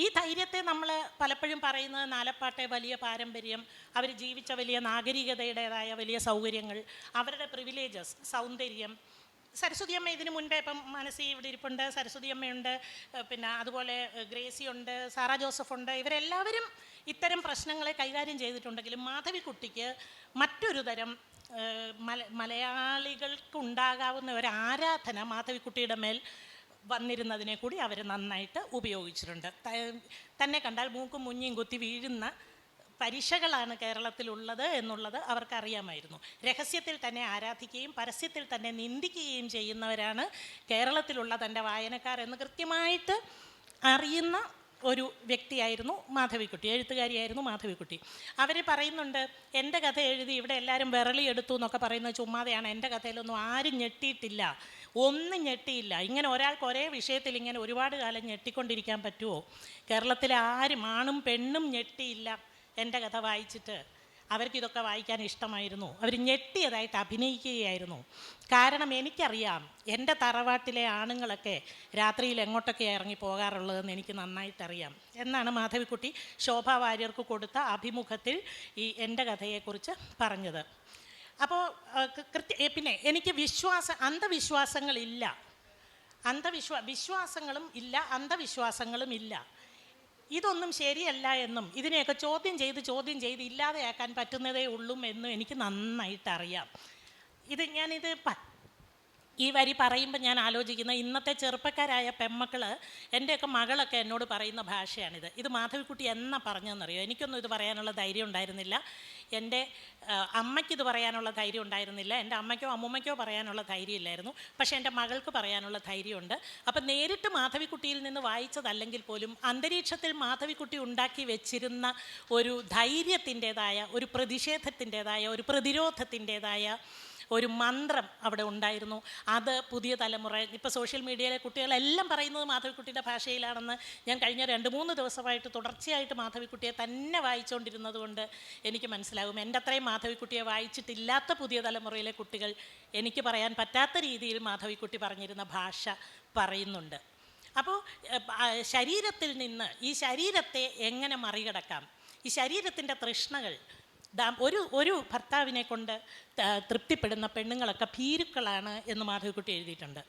ഈ ധൈര്യത്തെ നമ്മൾ പലപ്പോഴും പറയുന്നത് നാലപ്പാട്ടെ വലിയ പാരമ്പര്യം, അവർ ജീവിച്ച വലിയ നാഗരികതയുടേതായ വലിയ സൗകര്യങ്ങൾ, അവരുടെ പ്രിവിലേജസ്, സൗന്ദര്യം. സരസ്വതി അമ്മ ഇതിനു മുൻപേ ഇപ്പം മനസ്സി ഇവിടെ ഇരിപ്പുണ്ട്, സരസ്വതി അമ്മയുണ്ട്, പിന്നെ അതുപോലെ ഗ്രേസി ഉണ്ട്, സാറാ ജോസഫ് ഉണ്ട്. ഇവരെല്ലാവരും ഇത്തരം പ്രശ്നങ്ങളെ കൈകാര്യം ചെയ്തിട്ടുണ്ടെങ്കിലും മാധവിക്കുട്ടിക്ക് മറ്റൊരു തരം മലയാളികൾക്കുണ്ടാകാവുന്ന ഒരു ആരാധന മാധവിക്കുട്ടിയുടെ മേൽ വന്നിരുന്നതിനെ കൂടി അവർ നന്നായിട്ട് ഉപയോഗിച്ചിട്ടുണ്ട്. തന്നെ കണ്ടാൽ മൂക്കും മുഞ്ഞിയും കുത്തി വീഴുന്ന പരീക്ഷകളാണ് കേരളത്തിലുള്ളത് എന്നുള്ളത് അവർക്കറിയാമായിരുന്നു. രഹസ്യത്തിൽ തന്നെ ആരാധിക്കുകയും പരസ്യത്തിൽ തന്നെ നിന്ദിക്കുകയും ചെയ്യുന്നവരാണ് കേരളത്തിലുള്ള തൻ്റെ വായനക്കാർ എന്ന് കൃത്യമായിട്ട് അറിയുന്ന ഒരു വ്യക്തിയായിരുന്നു മാധവിക്കുട്ടി, എഴുത്തുകാരിയായിരുന്നു മാധവിക്കുട്ടി. അവർ പറയുന്നുണ്ട്, എൻ്റെ കഥ എഴുതി ഇവിടെ എല്ലാവരും വിരളി എടുത്തു എന്നൊക്കെ പറയുന്നത് ചുമ്മാതെയാണ്. എൻ്റെ കഥയിലൊന്നും ആരും ഞെട്ടിയിട്ടില്ല, ഒന്നും ഞെട്ടിയില്ല. ഇങ്ങനെ ഒരാൾക്ക് ഒരേ വിഷയത്തിൽ ഇങ്ങനെ ഒരുപാട് കാലം ഞെട്ടിക്കൊണ്ടിരിക്കാൻ പറ്റുമോ? കേരളത്തിലെ ആരും, ആണും പെണ്ണും ഞെട്ടിയില്ല എൻ്റെ കഥ വായിച്ചിട്ട്. അവർക്കിതൊക്കെ വായിക്കാൻ ഇഷ്ടമായിരുന്നു. അവർ ഞെട്ടിയതായിട്ട് അഭിനയിക്കുകയായിരുന്നു. കാരണം എനിക്കറിയാം എൻ്റെ തറവാട്ടിലെ ആണുങ്ങളൊക്കെ രാത്രിയിൽ എങ്ങോട്ടൊക്കെയാണ് ഇറങ്ങി പോകാറുള്ളതെന്ന് എനിക്ക് നന്നായിട്ടറിയാം എന്നാണ് മാധവിക്കുട്ടി ശോഭാ വാര്യർക്ക് കൊടുത്ത അഭിമുഖത്തിൽ ഈ എൻ്റെ കഥയെക്കുറിച്ച് പറഞ്ഞത്. അപ്പോൾ പിന്നെ എനിക്ക് അന്ധവിശ്വാസങ്ങളില്ല, വിശ്വാസങ്ങളും ഇല്ല, അന്ധവിശ്വാസങ്ങളും ഇല്ല. ഇതൊന്നും ശരിയല്ല എന്നും ഇതിനെയൊക്കെ ചോദ്യം ചെയ്ത് ഇല്ലാതെയാക്കാൻ പറ്റുന്നതേ ഉള്ളൂ എന്നും എനിക്ക് നന്നായിട്ടറിയാം. ഞാനിത് ഈ വരി പറയുമ്പോൾ ഞാൻ ആലോചിക്കുന്ന ഇന്നത്തെ ചെറുപ്പക്കാരായ പെമ്മക്കൾ, എൻ്റെയൊക്കെ മകളൊക്കെ എന്നോട് പറയുന്ന ഭാഷയാണിത്. ഇത് മാധവിക്കുട്ടി എന്നാ പറഞ്ഞതെന്നറിയോ? എനിക്കൊന്നും ഇത് പറയാനുള്ള ധൈര്യം ഉണ്ടായിരുന്നില്ല. എൻ്റെ അമ്മയ്ക്കിത് പറയാനുള്ള ധൈര്യം ഉണ്ടായിരുന്നില്ല. എൻ്റെ അമ്മയ്ക്കോ അമ്മൂമ്മയ്ക്കോ പറയാനുള്ള ധൈര്യമില്ലായിരുന്നു. പക്ഷേ എൻ്റെ മകൾക്ക് പറയാനുള്ള ധൈര്യമുണ്ട്. അപ്പം നേരിട്ട് മാധവിക്കുട്ടിയിൽ നിന്ന് വായിച്ചതല്ലെങ്കിൽ പോലും അന്തരീക്ഷത്തിൽ മാധവിക്കുട്ടി ഉണ്ടാക്കി വെച്ചിരുന്ന ഒരു ധൈര്യത്തിൻ്റേതായ, ഒരു പ്രതിഷേധത്തിൻ്റേതായ, ഒരു പ്രതിരോധത്തിൻ്റേതായ ഒരു മന്ത്രം അവിടെ ഉണ്ടായിരുന്നു. അത് പുതിയ തലമുറ, ഇപ്പോൾ സോഷ്യൽ മീഡിയയിലെ കുട്ടികളെല്ലാം പറയുന്നത് മാധവിക്കുട്ടിയുടെ ഭാഷയിലാണെന്ന് ഞാൻ കഴിഞ്ഞ 2-3 ദിവസമായിട്ട് തുടർച്ചയായിട്ട് മാധവിക്കുട്ടിയെ തന്നെ വായിച്ചുകൊണ്ടിരുന്നത് കൊണ്ട് എനിക്ക് മനസ്സിലാകും. എൻ്റെ അത്രയും മാധവിക്കുട്ടിയെ വായിച്ചിട്ടില്ലാത്ത പുതിയ തലമുറയിലെ കുട്ടികൾ എനിക്ക് പറയാൻ പറ്റാത്ത രീതിയിൽ മാധവിക്കുട്ടി പറഞ്ഞിരുന്ന ഭാഷ പറയുന്നുണ്ട്. അപ്പോൾ ശരീരത്തിൽ നിന്ന് ഈ ശരീരത്തെ എങ്ങനെ മറികടക്കാം, ഈ ശരീരത്തിൻ്റെ തൃഷ്ണകൾ, ഒരു ഭർത്താവിനെ കൊണ്ട് തൃപ്തിപ്പെടുന്ന പെണ്ണുങ്ങളൊക്കെ ഭീരുക്കളാണ് എന്ന് മാധവിക്കുട്ടി എഴുതിയിട്ടുണ്ട്.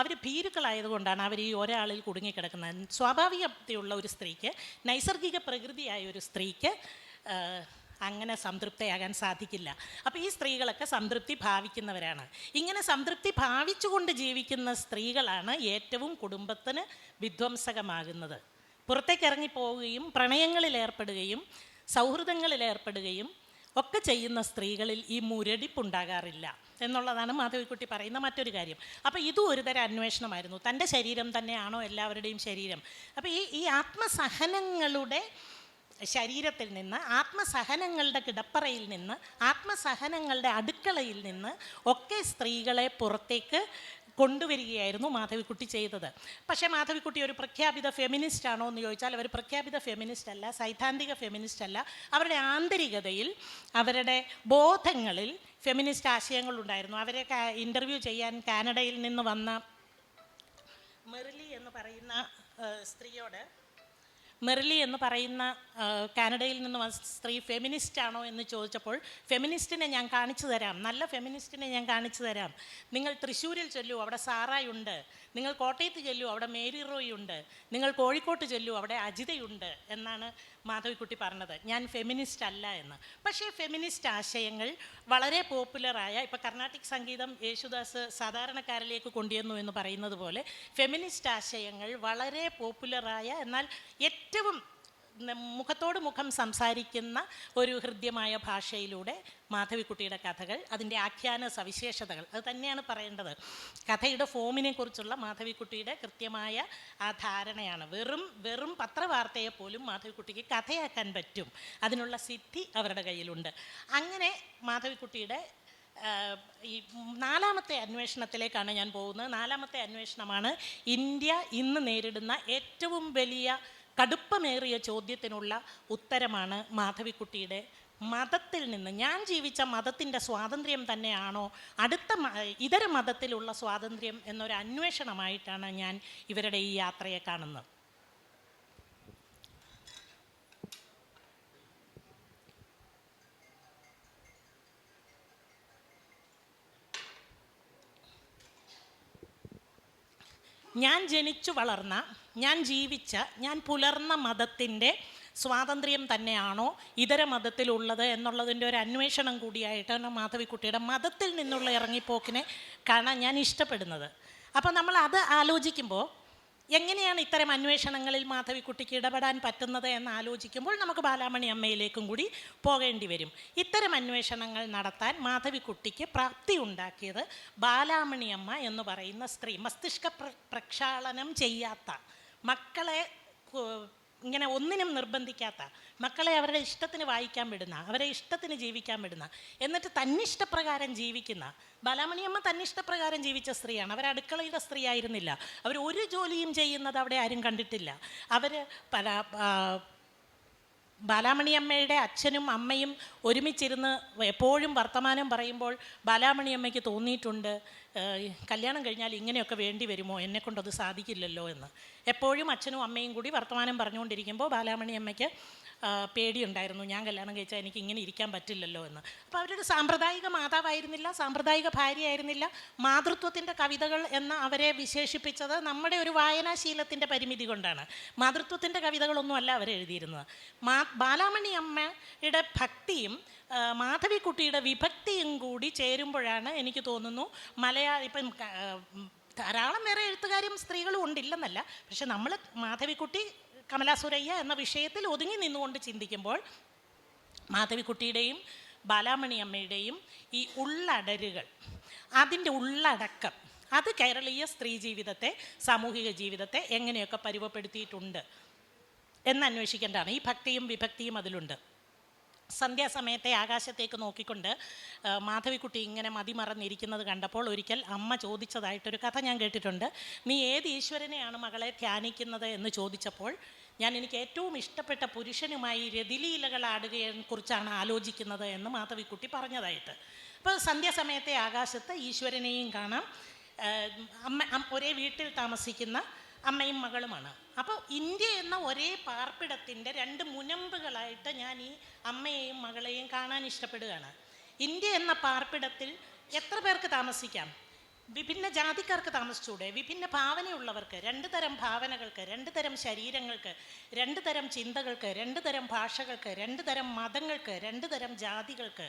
അവർ ഭീരുക്കളായതുകൊണ്ടാണ് അവർ ഈ ഒരാളിൽ കുടുങ്ങിക്കിടക്കുന്നത്. സ്വാഭാവികതയുള്ള ഒരു സ്ത്രീക്ക്, നൈസർഗിക പ്രകൃതിയായ ഒരു സ്ത്രീക്ക് അങ്ങനെ സംതൃപ്തയാകാൻ സാധിക്കില്ല. അപ്പോൾ ഈ സ്ത്രീകളൊക്കെ സംതൃപ്തി ഭാവിക്കുന്നവരാണ്. ഇങ്ങനെ സംതൃപ്തി ഭാവിച്ചുകൊണ്ട് ജീവിക്കുന്ന സ്ത്രീകളാണ് ഏറ്റവും കുടുംബത്തിന് വിധ്വംസകമാകുന്നത്. പുറത്തേക്ക് ഇറങ്ങിപ്പോവുകയും പ്രണയങ്ങളിൽ ഏർപ്പെടുകയും സൗഹൃദങ്ങളിൽ ഏർപ്പെടുകയും ഒക്കെ ചെയ്യുന്ന സ്ത്രീകളിൽ ഈ മുരടിപ്പുണ്ടാകാറില്ല എന്നുള്ളതാണ് മാധവിക്കുട്ടി പറയുന്ന മറ്റൊരു കാര്യം. അപ്പോൾ ഇതും ഒരു തരം അന്വേഷണമായിരുന്നു. തൻ്റെ ശരീരം തന്നെയാണോ എല്ലാവരുടെയും ശരീരം? അപ്പോൾ ഈ ആത്മസഹനങ്ങളുടെ ശരീരത്തിൽ നിന്ന്, ആത്മസഹനങ്ങളുടെ കിടപ്പറയിൽ നിന്ന്, ആത്മസഹനങ്ങളുടെ അടുക്കളയിൽ നിന്ന് ഒക്കെ സ്ത്രീകളെ പുറത്തേക്ക് കൊണ്ടുവരികയായിരുന്നു മാധവിക്കുട്ടി ചെയ്തത്. പക്ഷേ മാധവിക്കുട്ടി ഒരു പ്രഖ്യാപിത ഫെമിനിസ്റ്റ് ആണോ എന്ന് ചോദിച്ചാൽ അവർ പ്രഖ്യാപിത ഫെമിനിസ്റ്റ് അല്ല, സൈദ്ധാന്തിക ഫെമിനിസ്റ്റ് അല്ല. അവരുടെ ആന്തരികതയിൽ, അവരുടെ ബോധങ്ങളിൽ ഫെമിനിസ്റ്റ് ആശയങ്ങളുണ്ടായിരുന്നു. അവരെ ഇൻ്റർവ്യൂ ചെയ്യാൻ കാനഡയിൽ നിന്ന് വന്ന മെറിലി എന്ന് പറയുന്ന സ്ത്രീയോട് മെറിലി എന്ന് പറയുന്ന കാനഡയിൽ നിന്ന് വന്ന സ്ത്രീ ഫെമിനിസ്റ്റ് ആണോ എന്ന് ചോദിച്ചപ്പോൾ, ഫെമിനിസ്റ്റിനെ ഞാൻ കാണിച്ചു തരാം, നല്ല ഫെമിനിസ്റ്റിനെ ഞാൻ കാണിച്ചു തരാം. നിങ്ങൾ തൃശ്ശൂരിൽ ചെല്ലൂ, അവിടെ സാറായുണ്ട്. നിങ്ങൾ കോട്ടയത്ത് ചെല്ലൂ, അവിടെ മേരി റോയ് ഉണ്ട്. നിങ്ങൾ കോഴിക്കോട്ട് ചെല്ലൂ, അവിടെ അജിതയുണ്ട് എന്നാണ് മാധവിക്കുട്ടി പറഞ്ഞത്. ഞാൻ ഫെമിനിസ്റ്റ് അല്ല എന്ന്. പക്ഷേ ഫെമിനിസ്റ്റ് ആശയങ്ങൾ വളരെ പോപ്പുലറായ, ഇപ്പോൾ കർണാട്ടിക് സംഗീതം യേശുദാസ് സാധാരണക്കാരിലേക്ക് കൊണ്ടുവന്നു എന്ന് പറയുന്നത് പോലെ, ഫെമിനിസ്റ്റ് ആശയങ്ങൾ വളരെ പോപ്പുലറായ, എന്നാൽ ഏറ്റവും മുഖത്തോട് മുഖം സംസാരിക്കുന്ന ഒരു ഹൃദ്യമായ ഭാഷയിലൂടെ മാധവിക്കുട്ടിയുടെ കഥകൾ, അതിൻ്റെ ആഖ്യാന സവിശേഷതകൾ, അത് തന്നെയാണ് പറയേണ്ടത്. കഥയുടെ ഫോമിനെ കുറിച്ചുള്ള മാധവിക്കുട്ടിയുടെ കൃത്യമായ ആ ധാരണയാണ്. വെറും പത്രവാർത്തയെ പോലും മാധവിക്കുട്ടിക്ക് കഥയാക്കാൻ പറ്റും. അതിനുള്ള സിദ്ധി അവരുടെ കയ്യിലുണ്ട്. അങ്ങനെ മാധവിക്കുട്ടിയുടെ ഈ 4ാമത്തെ അന്വേഷണത്തിലേക്കാണ് ഞാൻ പോകുന്നത്. 4ാമത്തെ അന്വേഷണമാണ് ഇന്ത്യ ഇന്ന് നേരിടുന്ന ഏറ്റവും വലിയ കടുപ്പമേറിയ ചോദ്യത്തിനുള്ള ഉത്തരമാണ് മാധവിക്കുട്ടിയുടെ മതത്തിൽ നിന്ന്, ഞാൻ ജീവിച്ച മതത്തിൻ്റെ സ്വാതന്ത്ര്യം തന്നെയാണോ ഇതര മതത്തിലുള്ള സ്വാതന്ത്ര്യം എന്നൊരു അന്വേഷണമായിട്ടാണ് ഞാൻ ഇവരുടെ ഈ യാത്രയെ കാണുന്നത്. ഞാൻ ജനിച്ചു വളർന്ന, ഞാൻ ജീവിച്ച, ഞാൻ പുലർന്ന മതത്തിൻ്റെ സ്വാതന്ത്ര്യം തന്നെയാണോ ഇതര മതത്തിലുള്ളത് എന്നുള്ളതിൻ്റെ ഒരു അന്വേഷണം കൂടിയായിട്ടാണ് മാധവിക്കുട്ടിയുടെ മതത്തിൽ നിന്നുള്ള ഇറങ്ങിപ്പോക്കിനെ കാണാൻ ഞാൻ ഇഷ്ടപ്പെടുന്നത്. അപ്പോൾ നമ്മൾ അത് ആലോചിക്കുമ്പോൾ, എങ്ങനെയാണ് ഇത്തരം അന്വേഷണങ്ങളിൽ മാധവിക്കുട്ടിക്ക് ഇടപെടാൻ പറ്റുന്നത് എന്ന് ആലോചിക്കുമ്പോൾ നമുക്ക് ബാലാമണി അമ്മയിലേക്കും കൂടി പോകേണ്ടി വരും. ഇത്തരം അന്വേഷണങ്ങൾ നടത്താൻ മാധവിക്കുട്ടിക്ക് പ്രാപ്തി ഉണ്ടാക്കിയത് ബാലാമണി അമ്മ എന്ന് പറയുന്ന സ്ത്രീ, മസ്തിഷ്ക പ്രക്ഷാളനം ചെയ്യാത്ത, മക്കളെ ഇങ്ങനെ ഒന്നിനും നിർബന്ധിക്കാത്ത, മക്കളെ അവരുടെ ഇഷ്ടത്തിന് വായിക്കാൻ വിടുന്ന, അവരെ ഇഷ്ടത്തിന് ജീവിക്കാൻ വിടുന്ന, എന്നിട്ട് തന്നിഷ്ടപ്രകാരം ജീവിക്കുന്ന ബാലാമണിയമ്മ തന്നിഷ്ടപ്രകാരം ജീവിച്ച സ്ത്രീയാണ്. അവർ അടുക്കളയുടെ സ്ത്രീ ആയിരുന്നില്ല. അവർ ഒരു ജോലിയും ചെയ്യുന്നത് അവിടെ ആരും കണ്ടിട്ടില്ല. അവർ ബാലാമണിയമ്മയുടെ അച്ഛനും അമ്മയും ഒരുമിച്ചിരുന്ന് എപ്പോഴും വർത്തമാനം പറയുമ്പോൾ ബാലാമണിയമ്മയ്ക്ക് തോന്നിയിട്ടുണ്ട്, കല്യാണം കഴിഞ്ഞാൽ ഇങ്ങനെയൊക്കെ വേണ്ടി വരുമോ, എന്നെക്കൊണ്ടത് സാധിക്കില്ലല്ലോ എന്ന്. എപ്പോഴും അച്ഛനും അമ്മയും കൂടി വർത്തമാനം പറഞ്ഞുകൊണ്ടിരിക്കുമ്പോൾ ബാലാമണിയമ്മയ്ക്ക് പേടിയുണ്ടായിരുന്നു, ഞാൻ കല്യാണം കഴിച്ചാൽ എനിക്ക് ഇങ്ങനെ ഇരിക്കാൻ പറ്റില്ലല്ലോ എന്ന്. അപ്പോൾ അവരൊരു സാമ്പ്രദായിക മാതാവായിരുന്നില്ല, സാമ്പ്രദായിക ഭാര്യയായിരുന്നില്ല. മാതൃത്വത്തിൻ്റെ കവിതകൾ എന്ന് അവരെ വിശേഷിപ്പിച്ചത് നമ്മുടെ ഒരു വായനാശീലത്തിൻ്റെ പരിമിതി കൊണ്ടാണ്. മാതൃത്വത്തിൻ്റെ കവിതകളൊന്നും അല്ല അവരെഴുതിയിരുന്നത്. ബാലാമണി അമ്മയുടെ ഭക്തിയും മാധവിക്കുട്ടിയുടെ വിഭക്തിയും കൂടി ചേരുമ്പോഴാണ് എനിക്ക് തോന്നുന്നു ഇപ്പം ധാരാളം വേറെ എഴുത്തുകാരും സ്ത്രീകളും ഉണ്ടില്ലെന്നല്ല, പക്ഷെ നമ്മൾ മാധവിക്കുട്ടി കമലാസുരയ്യ എന്ന വിഷയത്തിൽ ഒതുങ്ങി നിന്നുകൊണ്ട് ചിന്തിക്കുമ്പോൾ മാധവിക്കുട്ടിയുടെയും ബാലാമണി അമ്മയുടെയും ഈ ഉള്ളടരുകൾ, അതിൻ്റെ ഉള്ളടക്കം, അത് കേരളീയ സ്ത്രീ ജീവിതത്തെ, സാമൂഹിക ജീവിതത്തെ എങ്ങനെയൊക്കെ പരുവപ്പെടുത്തിയിട്ടുണ്ട് എന്നന്വേഷിക്കേണ്ടതാണ്. ഈ ഭക്തിയും വിഭക്തിയും അതിലുണ്ട്. സന്ധ്യാസമയത്തെ ആകാശത്തേക്ക് നോക്കിക്കൊണ്ട് മാധവിക്കുട്ടി ഇങ്ങനെ മതിമറന്നിരിക്കുന്നത് കണ്ടപ്പോൾ ഒരിക്കൽ അമ്മ ചോദിച്ചതായിട്ടൊരു കഥ ഞാൻ കേട്ടിട്ടുണ്ട്. നീ ഏത് ഈശ്വരനെയാണ് മകളെ ധ്യാനിക്കുന്നത് എന്ന് ചോദിച്ചപ്പോൾ എനിക്ക് ഏറ്റവും ഇഷ്ടപ്പെട്ട പുരുഷനുമായി രതിലീലകൾ ആടുകയെക്കുറിച്ചാണ് ആലോചിക്കുന്നത് എന്ന് മാധവിക്കുട്ടി പറഞ്ഞതായിട്ട്. അപ്പോൾ സന്ധ്യാസമയത്തെ ആകാശത്ത് ഈശ്വരനെയും കാണാം, ഒരേ വീട്ടിൽ താമസിക്കുന്ന അമ്മയും മകളുമാണ്. അപ്പോൾ ഇന്ത്യ എന്ന ഒരേ പാർപ്പിടത്തിൻ്റെ 2 മുനമ്പുകളായിട്ട് ഞാൻ ഈ അമ്മയെയും മകളെയും കാണാൻ ഇഷ്ടപ്പെടുകയാണ്. ഇന്ത്യ എന്ന പാർപ്പിടത്തിൽ എത്ര പേർക്ക് താമസിക്കാം? വിഭിന്ന ജാതിക്കാർക്ക് താമസിച്ചൂടെ? വിഭിന്ന ഭാവനയുള്ളവർക്ക്, 2 തരം ഭാവനകൾക്ക്, 2 തരം ശരീരങ്ങൾക്ക്, 2 തരം ചിന്തകൾക്ക്, 2 തരം ഭാഷകൾക്ക്, 2 തരം മതങ്ങൾക്ക്, 2 തരം ജാതികൾക്ക്,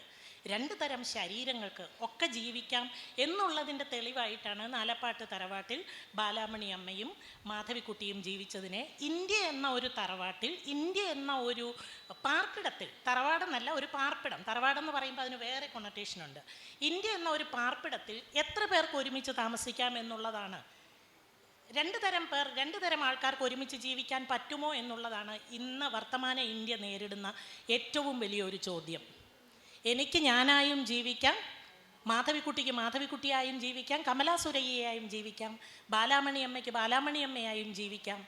2 തരം ശരീരങ്ങൾക്ക് ഒക്കെ ജീവിക്കാം എന്നുള്ളതിൻ്റെ തെളിവായിട്ടാണ് നാലപ്പാട്ട് തറവാട്ടിൽ ബാലാമണി അമ്മയും മാധവിക്കുട്ടിയും ജീവിച്ചതിനെ ഇന്ത്യ എന്ന ഒരു തറവാട്ടിൽ, ഇന്ത്യ എന്ന ഒരു പാർപ്പിടത്തിൽ, തറവാടെന്നല്ല ഒരു പാർപ്പിടം, തറവാടെന്ന് പറയുമ്പോൾ അതിന് വേറെ കൊണറ്റേഷനുണ്ട്. ഇന്ത്യ എന്ന ഒരു പാർപ്പിടത്തിൽ എത്ര പേർക്ക് ഒരുമിച്ച് താമസിക്കാം എന്നുള്ളതാണ്. 2 തരം പേർ, 2 തരം ആൾക്കാർക്ക് ഒരുമിച്ച് ജീവിക്കാൻ പറ്റുമോ എന്നുള്ളതാണ് ഇന്ന് വർത്തമാന ഇന്ത്യ നേരിടുന്ന ഏറ്റവും വലിയൊരു ചോദ്യം. എനിക്ക് ഞാനായും ജീവിക്കാം, മാധവിക്കുട്ടിക്ക് മാധവിക്കുട്ടിയായും ജീവിക്കാം, കമലാസുരയ്യയായും ജീവിക്കാം, ബാലാമണി അമ്മയ്ക്ക് ബാലാമണി അമ്മയായും ജീവിക്കാം.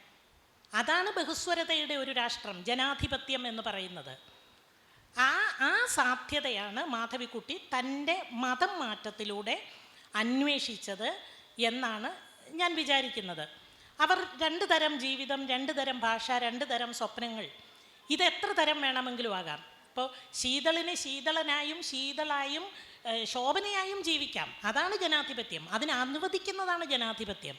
അതാണ് ബഹുസ്വരതയുടെ ഒരു രാഷ്ട്രം, ജനാധിപത്യം എന്ന് പറയുന്നത്. ആ സാധ്യതയാണ് മാധവിക്കുട്ടി തൻ്റെ മതം മാറ്റത്തിലൂടെ അന്വേഷിച്ചത് എന്നാണ് ഞാൻ വിചാരിക്കുന്നത്. അവർ രണ്ട് തരം ജീവിതം, രണ്ട് തരം ഭാഷ, രണ്ട് തരം സ്വപ്നങ്ങൾ, ഇത് എത്ര തരം വേണമെങ്കിലും ആകാം. ഇപ്പോൾ ശീതളിന് ശീതളനായും ശീതളായും ശോഭനയായും ജീവിക്കാം. അതാണ് ജനാധിപത്യം. അതിനെ അനുവദിക്കുന്നതാണ് ജനാധിപത്യം.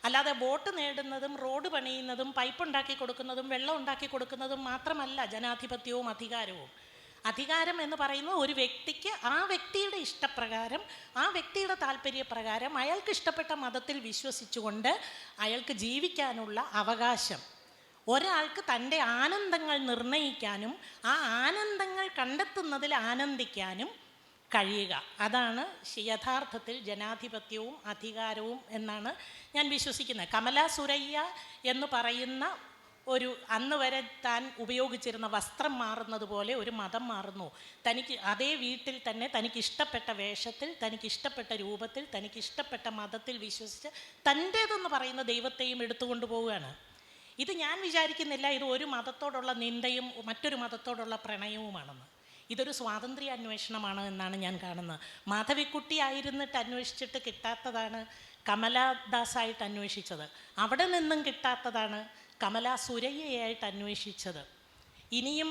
അല്ലാതെ വോട്ട് നേടുന്നതും റോഡ് പണിയുന്നതും പൈപ്പ് ഉണ്ടാക്കി കൊടുക്കുന്നതും വെള്ളം ഉണ്ടാക്കി കൊടുക്കുന്നതും മാത്രമല്ല ജനാധിപത്യവും അധികാരവും. അധികാരം എന്ന് പറയുന്നത് ഒരു വ്യക്തിക്ക് ആ വ്യക്തിയുടെ ഇഷ്ടപ്രകാരം, ആ വ്യക്തിയുടെ താല്പര്യപ്രകാരം അയാൾക്ക് ഇഷ്ടപ്പെട്ട മതത്തിൽ വിശ്വസിച്ചുകൊണ്ട് അയാൾക്ക് ജീവിക്കാനുള്ള അവകാശം. ഒരാൾക്ക് തൻ്റെ ആനന്ദങ്ങൾ നിർണ്ണയിക്കാനും ആ ആനന്ദങ്ങൾ കണ്ടെത്തുന്നതിൽ ആനന്ദിക്കാനും കഴിയുക. അതാണ് യഥാർത്ഥത്തിൽ ജനാധിപത്യവും അധികാരവും എന്നാണ് ഞാൻ വിശ്വസിക്കുന്നത്. കമല സുരയ്യ എന്ന് പറയുന്ന ഒരു അന്ന് വരെ താൻ ഉപയോഗിച്ചിരുന്ന വസ്ത്രം മാറുന്നത് പോലെ ഒരു മതം മാറുന്നു. തനിക്ക് അതേ വീട്ടിൽ തന്നെ തനിക്കിഷ്ടപ്പെട്ട വേഷത്തിൽ, തനിക്കിഷ്ടപ്പെട്ട രൂപത്തിൽ, തനിക്കിഷ്ടപ്പെട്ട മതത്തിൽ വിശ്വസിച്ച് തൻ്റേതെന്ന് പറയുന്ന ദൈവത്തെയും എടുത്തുകൊണ്ടു പോവുകയാണ്. ഇത് ഞാൻ വിചാരിക്കുന്നില്ല ഇത് ഒരു മതത്തോടുള്ള നിന്ദയും മറ്റൊരു മതത്തോടുള്ള പ്രണയവുമാണെന്ന്. ഇതൊരു സ്വാതന്ത്ര്യ അന്വേഷണമാണ് എന്നാണ് ഞാൻ കാണുന്നത്. മാധവിക്കുട്ടി ആയിരുന്നിട്ട് അന്വേഷിച്ചിട്ട് കിട്ടാത്തതാണ് കമലാദാസായിട്ട് അന്വേഷിച്ചത്. അവിടെ നിന്നും കിട്ടാത്തതാണ് കമല സുരയ്യയായിട്ട് അന്വേഷിച്ചത്. ഇനിയും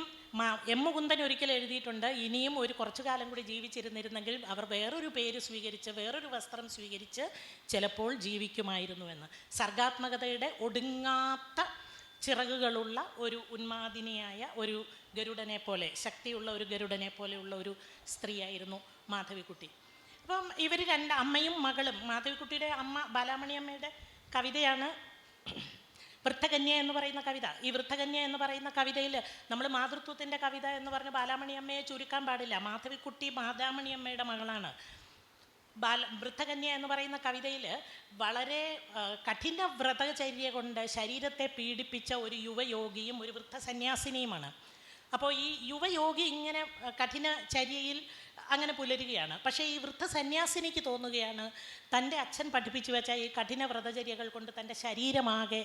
എം മുകുന്ദൻ ഒരിക്കൽ എഴുതിയിട്ടുണ്ട്, ഇനിയും ഒരു കുറച്ചു കാലം കൂടി ജീവിച്ചിരുന്നിരുന്നെങ്കിൽ അവർ വേറൊരു പേര് സ്വീകരിച്ച് വേറൊരു വസ്ത്രം സ്വീകരിച്ച് ചിലപ്പോൾ ജീവിക്കുമായിരുന്നുവെന്ന്. സർഗാത്മകതയുടെ ഒടുങ്ങാത്ത ചിറകുകളുള്ള ഒരു ഉന്മാദിനിയായ ഒരു ഗരുഡനെ പോലെ, ശക്തിയുള്ള ഒരു ഗരുഡനെ പോലെയുള്ള ഒരു സ്ത്രീയായിരുന്നു മാധവിക്കുട്ടി. അപ്പം ഇവർ രണ്ട് അമ്മയും മകളും. മാധവിക്കുട്ടിയുടെ അമ്മ ബാലാമണി അമ്മയുടെ കവിതയാണ് വൃദ്ധകന്യ എന്ന് പറയുന്ന കവിത. ഈ വൃദ്ധകന്യ എന്ന് പറയുന്ന കവിതയിൽ നമ്മൾ മാതൃത്വത്തിൻ്റെ കവിത എന്ന് പറഞ്ഞ് ബാലാമണി അമ്മയെ ചുരുക്കാൻ പാടില്ല. മാധവിക്കുട്ടി ബാലാമണി അമ്മയുടെ മകളാണ്. വൃദ്ധകന്യ എന്ന് പറയുന്ന കവിതയിൽ വളരെ കഠിന വ്രതചര്യ കൊണ്ട് ശരീരത്തെ പീഡിപ്പിച്ച ഒരു യുവയോഗിയും ഒരു വൃദ്ധസന്യാസിനിയുമാണ്. അപ്പോൾ ഈ യുവയോഗി ഇങ്ങനെ കഠിന ചര്യയിൽ അങ്ങനെ പുലരുകയാണ്. പക്ഷേ ഈ വൃദ്ധസന്യാസിനിക്ക് തോന്നുകയാണ് തൻ്റെ അച്ഛൻ പഠിപ്പിച്ചു വെച്ച ഈ കഠിന വ്രതചര്യകൾ കൊണ്ട് തൻ്റെ ശരീരമാകെ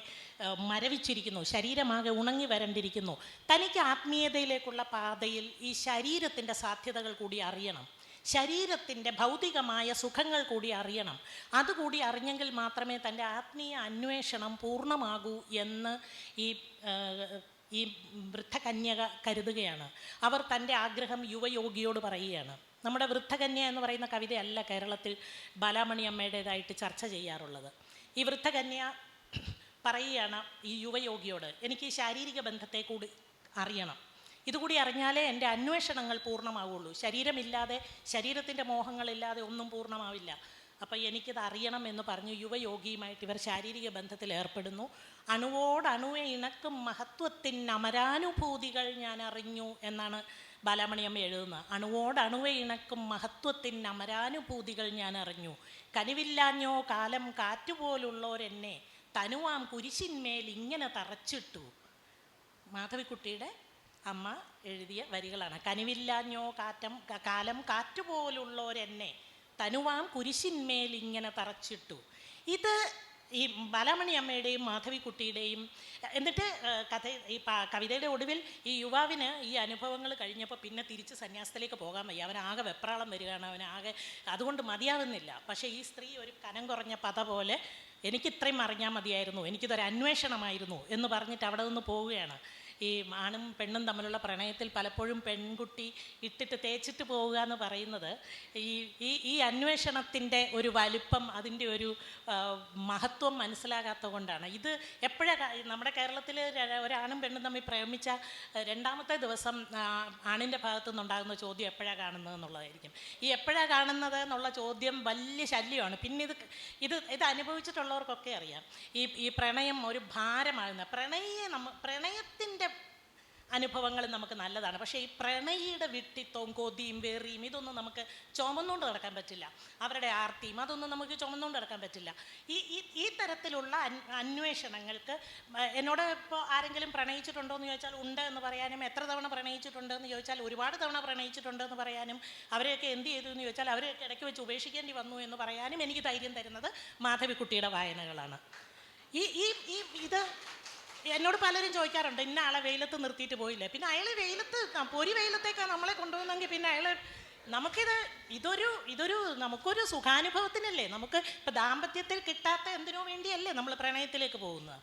മരവിച്ചിരിക്കുന്നു, ശരീരമാകെ ഉണങ്ങി വരണ്ടിരിക്കുന്നു. തനിക്ക് ആത്മീയതയിലേക്കുള്ള പാതയിൽ ഈ ശരീരത്തിൻ്റെ സാധ്യതകൾ കൂടി അറിയണം, ശരീരത്തിൻ്റെ ഭൗതികമായ സുഖങ്ങൾ കൂടി അറിയണം. അതുകൂടി അറിഞ്ഞെങ്കിൽ മാത്രമേ തൻ്റെ ആത്മീയ അന്വേഷണം പൂർണ്ണമാകൂ എന്ന് ഈ വൃദ്ധകന്യക കരുതുകയാണ്. അവർ തൻ്റെ ആഗ്രഹം യുവയോഗിയോട് പറയുകയാണ്. നമ്മുടെ വൃദ്ധകന്യ എന്ന് പറയുന്ന കവിതയല്ല കേരളത്തിൽ ബാലാമണി അമ്മയുടേതായിട്ട് ചർച്ച ചെയ്യാറുള്ളത്. ഈ വൃദ്ധകന്യ പറയുകയാണ് ഈ യുവയോഗിയോട്, എനിക്ക് ഈ ശാരീരിക ബന്ധത്തെ കൂടി അറിയണം, ഇതുകൂടി അറിഞ്ഞാലേ എൻ്റെ അന്വേഷണങ്ങൾ പൂർണ്ണമാവുള്ളൂ. ശരീരമില്ലാതെ, ശരീരത്തിൻ്റെ മോഹങ്ങളില്ലാതെ ഒന്നും പൂർണ്ണമാവില്ല. അപ്പോൾ എനിക്കിത് അറിയണം എന്ന് പറഞ്ഞു യുവയോഗിയുമായിട്ട് ഇവർ ശാരീരിക ബന്ധത്തിൽ ഏർപ്പെടുന്നു. അണുവോടണുവെ ഇണക്കും മഹത്വത്തിന് അമരാനുഭൂതികൾ ഞാൻ അറിഞ്ഞു എന്നാണ് ബാലാമണിയമ്മ എഴുതുന്നത്. അണുവോടണുവെ ഇണക്കും മഹത്വത്തിന് അമരാനുഭൂതികൾ ഞാൻ അറിഞ്ഞു. കനിവില്ലാഞ്ഞോ കാലം കാറ്റുപോലുള്ളോരെന്നെ തനുവാം കുരിശിന്മേൽ ഇങ്ങനെ തറച്ചിട്ടു. മാധവിക്കുട്ടിയുടെ അമ്മ എഴുതിയ വരികളാണ്. കനിവില്ലാഞ്ഞോ കാലം കാറ്റുപോലുള്ളോരെന്നെ തനുവാം കുരിശിന്മേൽ ഇങ്ങനെ തറച്ചിട്ടു. ഇത് ഈ ബാലാമണി അമ്മയുടെയും മാധവിക്കുട്ടിയുടെയും. എന്നിട്ട് കവിതയുടെ ഒടുവിൽ ഈ യുവാവിന് ഈ അനുഭവങ്ങൾ കഴിഞ്ഞപ്പോൾ പിന്നെ തിരിച്ച് സന്യാസത്തിലേക്ക് പോകാൻ വയ്യ. അവനാകെ വെപ്രാളം വരികയാണ്, അവനാകെ അതുകൊണ്ട് മതിയാവുന്നില്ല. പക്ഷേ ഈ സ്ത്രീ ഒരു കനം കുറഞ്ഞ പത പോലെ എനിക്കിത്രയും അറിഞ്ഞാൽ മതിയായിരുന്നു, എനിക്കിതൊരു അന്വേഷണമായിരുന്നു എന്ന് പറഞ്ഞിട്ട് അവിടെ നിന്ന് പോവുകയാണ്. ഈ ആണും പെണ്ണും തമ്മിലുള്ള പ്രണയത്തിൽ പലപ്പോഴും പെൺകുട്ടി ഇട്ടിട്ട് തേച്ചിട്ട് പോവുക എന്ന് പറയുന്നത് ഈ അന്വേഷണത്തിൻ്റെ ഒരു വലിപ്പം, അതിൻ്റെ ഒരു മഹത്വം മനസ്സിലാകാത്തത് കൊണ്ടാണ്. ഇത് എപ്പോഴാണ് നമ്മുടെ കേരളത്തിൽ ഒരാണും പെണ്ണും തമ്മിൽ പ്രേമിച്ച രണ്ടാമത്തെ ദിവസം ആണിൻ്റെ ഭാഗത്തു നിന്നുണ്ടാകുന്ന ചോദ്യം എപ്പോഴാണ് കാണുന്നത് എന്നുള്ളതായിരിക്കും. ഈ എപ്പോഴാണ് കാണുന്നത് എന്നുള്ള ചോദ്യം വലിയ ശല്യമാണ്. പിന്നെ ഇത് അനുഭവിച്ചിട്ടുള്ളവർക്കൊക്കെ അറിയാം. ഈ പ്രണയം ഒരു ഭാരമാകുന്ന പ്രണയത്തിൻ്റെ അനുഭവങ്ങൾ നമുക്ക് നല്ലതാണ്. പക്ഷേ ഈ പ്രണയിയുടെ വിട്ടിത്തവും കൊതിയും വെറിയും ഇതൊന്നും നമുക്ക് ചുമന്നുകൊണ്ട് നടക്കാൻ പറ്റില്ല. അവരുടെ ആർത്തിയും അതൊന്നും നമുക്ക് ചുമന്നുകൊണ്ട് നടക്കാൻ പറ്റില്ല. ഈ തരത്തിലുള്ള അന്വേഷണങ്ങൾക്ക് എന്നോട് ഇപ്പോൾ ആരെങ്കിലും പ്രണയിച്ചിട്ടുണ്ടോ എന്ന് ചോദിച്ചാൽ ഉണ്ട് എന്ന് പറയാനും, എത്ര തവണ പ്രണയിച്ചിട്ടുണ്ട് എന്ന് ചോദിച്ചാൽ ഒരുപാട് തവണ പ്രണയിച്ചിട്ടുണ്ട് എന്ന് പറയാനും, അവരെയൊക്കെ എന്ത് ചെയ്തു എന്ന് ചോദിച്ചാൽ അവരെയൊക്കെ ഇടയ്ക്ക് വെച്ച് ഉപേക്ഷിക്കേണ്ടി വന്നു എന്ന് പറയാനും എനിക്ക് ധൈര്യം തരുന്നത് മാധവിക്കുട്ടിയുടെ വായനകളാണ്. ഇത് എന്നോട് പലരും ചോദിക്കാറുണ്ട്, ഇന്ന ആളെ വെയിലത്ത് നിർത്തിയിട്ട് പോയില്ലേ. പിന്നെ അയാൾ പൊരി വെയിലത്തേക്കാണ് നമ്മളെ കൊണ്ടുപോകുന്നെങ്കിൽ പിന്നെ അയാൾ നമുക്കിത് ഇതൊരു നമുക്കൊരു സുഖാനുഭവത്തിനല്ലേ, നമുക്ക് ഇപ്പം ദാമ്പത്യത്തിൽ കിട്ടാത്ത എന്തിനോ വേണ്ടിയല്ലേ നമ്മൾ പ്രണയത്തിലേക്ക് പോകുന്നത്.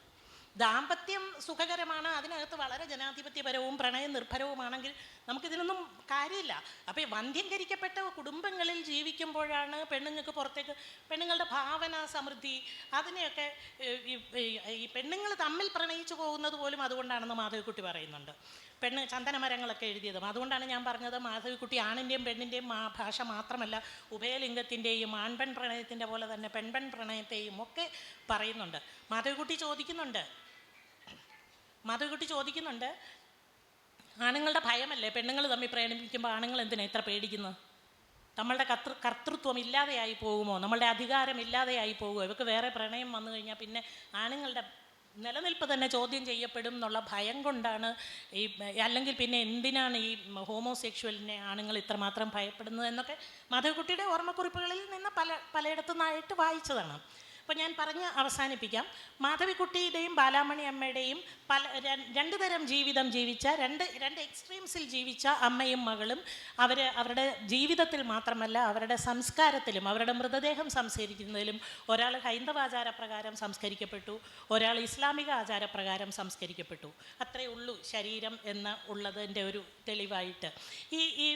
ദാമ്പത്യം സുഖകരമാണ്, അതിനകത്ത് വളരെ ജനാധിപത്യപരവും പ്രണയ നിർഭരവുമാണെങ്കിൽ നമുക്കിതിനൊന്നും കാര്യമില്ല. അപ്പോൾ ഈ വന്ധ്യംകരിക്കപ്പെട്ട കുടുംബങ്ങളിൽ ജീവിക്കുമ്പോഴാണ് പെണ്ണുങ്ങൾക്ക് പുറത്തേക്ക്, പെണ്ണുങ്ങളുടെ ഭാവന സമൃദ്ധി അതിനെയൊക്കെ ഈ പെണ്ണുങ്ങൾ തമ്മിൽ പ്രണയിച്ചു പോകുന്നത് പോലും അതുകൊണ്ടാണെന്ന് മാധവിക്കുട്ടി പറയുന്നുണ്ട്. ചന്ദനമരങ്ങളൊക്കെ എഴുതിയതും അതുകൊണ്ടാണ് ഞാൻ പറഞ്ഞത്. മാധവിക്കുട്ടി ആണിൻ്റെയും പെണ്ണിൻ്റെയും ഭാഷ മാത്രമല്ല, ഉഭയലിംഗത്തിൻ്റെയും ആൺപെൺ പ്രണയത്തിൻ്റെ പോലെ തന്നെ പെൺപെൺ പ്രണയത്തെയും ഒക്കെ പറയുന്നുണ്ട്. മാധവിക്കുട്ടി ചോദിക്കുന്നുണ്ട് ആണുങ്ങളുടെ ഭയമല്ലേ പെണ്ണുങ്ങൾ തമ്മിൽ പ്രേമിക്കുമ്പോൾ ആണുങ്ങൾ എന്തിനാ ഇത്ര പേടിക്കുന്നത്? നമ്മളുടെ കർത്തൃത്വം ഇല്ലാതെയായി പോകുമോ? നമ്മളുടെ അധികാരം ഇല്ലാതെയായി പോകുമോ? ഇവർക്ക് വേറെ പ്രണയം വന്നു കഴിഞ്ഞാൽ പിന്നെ ആണുങ്ങളുടെ നിലനിൽപ്പ് തന്നെ ചോദ്യം ചെയ്യപ്പെടും എന്നുള്ള ഭയം കൊണ്ടാണ് അല്ലെങ്കിൽ പിന്നെ എന്തിനാണ് ഈ ഹോമോസെക്ഷുവലിനെ ആണുങ്ങൾ ഇത്രമാത്രം ഭയപ്പെടുന്നത് എന്നൊക്കെ മാധവിക്കുട്ടിയുടെ ഓർമ്മക്കുറിപ്പുകളിൽ നിന്ന് പലയിടത്തു നിന്നായിട്ട് വായിച്ചതാണ്. അപ്പോൾ ഞാൻ പറഞ്ഞ് അവസാനിപ്പിക്കാം. മാധവിക്കുട്ടിയുടെയും ബാലാമണി അമ്മയുടെയും രണ്ട് തരം ജീവിതം ജീവിച്ച രണ്ട് എക്സ്ട്രീംസിൽ ജീവിച്ച അമ്മയും മകളും അവരുടെ ജീവിതത്തിൽ മാത്രമല്ല അവരുടെ സംസ്കാരത്തിലും അവരുടെ മൃതദേഹം സംസ്കരിക്കുന്നതിലും ഒരാൾ ഹൈന്ദവാചാരപ്രകാരം സംസ്കരിക്കപ്പെട്ടു, ഒരാൾ ഇസ്ലാമിക ആചാരപ്രകാരം സംസ്കരിക്കപ്പെട്ടു. അത്രയേ ഉള്ളൂ ശരീരം എന്ന് ഉള്ളതിൻ്റെ ഒരു തെളിവായിട്ട്. ഈ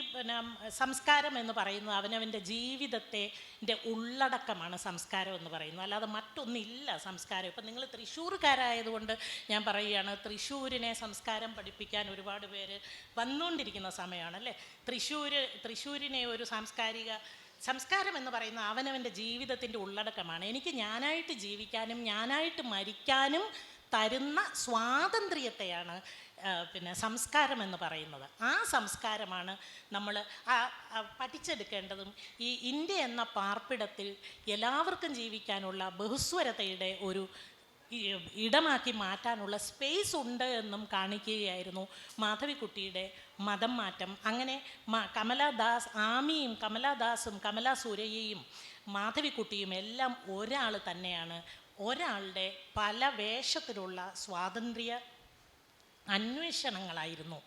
സംസ്കാരം എന്ന് പറയുന്നത് അവനവൻ്റെ ജീവിതത്തെ ഉള്ളടക്കമാണ് സംസ്കാരം എന്ന് പറയുന്നത്, അല്ലാതെ മറ്റൊന്നില്ല സംസ്കാരം. ഇപ്പം നിങ്ങൾ തൃശ്ശൂർക്കാരായതുകൊണ്ട് ഞാൻ പറയുകയാണ്, തൃശ്ശൂരിനെ സംസ്കാരം പഠിപ്പിക്കാൻ ഒരുപാട് പേര് വന്നുകൊണ്ടിരിക്കുന്ന സമയമാണല്ലേ. തൃശ്ശൂരിനെ ഒരു സംസ്കാരം എന്ന് പറയുന്ന അവനവൻ്റെ ജീവിതത്തിൻ്റെ ഉള്ളടക്കമാണ്. എനിക്ക് ഞാനായിട്ട് ജീവിക്കാനും ഞാനായിട്ട് മരിക്കാനും തരുന്ന സ്വാതന്ത്ര്യത്തെയാണ് സംസ്കാരം എന്ന് പറയുന്നത്. ആ സംസ്കാരമാണ് നമ്മൾ പഠിച്ചെടുക്കേണ്ടതും. ഈ ഇന്ത്യ എന്ന പാർപ്പിടത്തിൽ എല്ലാവർക്കും ജീവിക്കാനുള്ള ബഹുസ്വരതയുടെ ഒരു ഇടമാക്കി മാറ്റാനുള്ള സ്പേസ് ഉണ്ട് എന്നും കാണിക്കുകയായിരുന്നു മാധവിക്കുട്ടിയുടെ മതം മാറ്റം. അങ്ങനെ കമലാദാസും കമലാ സുരയ്യയും മാധവിക്കുട്ടിയും എല്ലാം ഒരാൾ തന്നെയാണ്. ഒരാളുടെ പല വേഷത്തിലുള്ള സ്വാതന്ത്ര്യ അന്വേഷണങ്ങളായിരുന്നു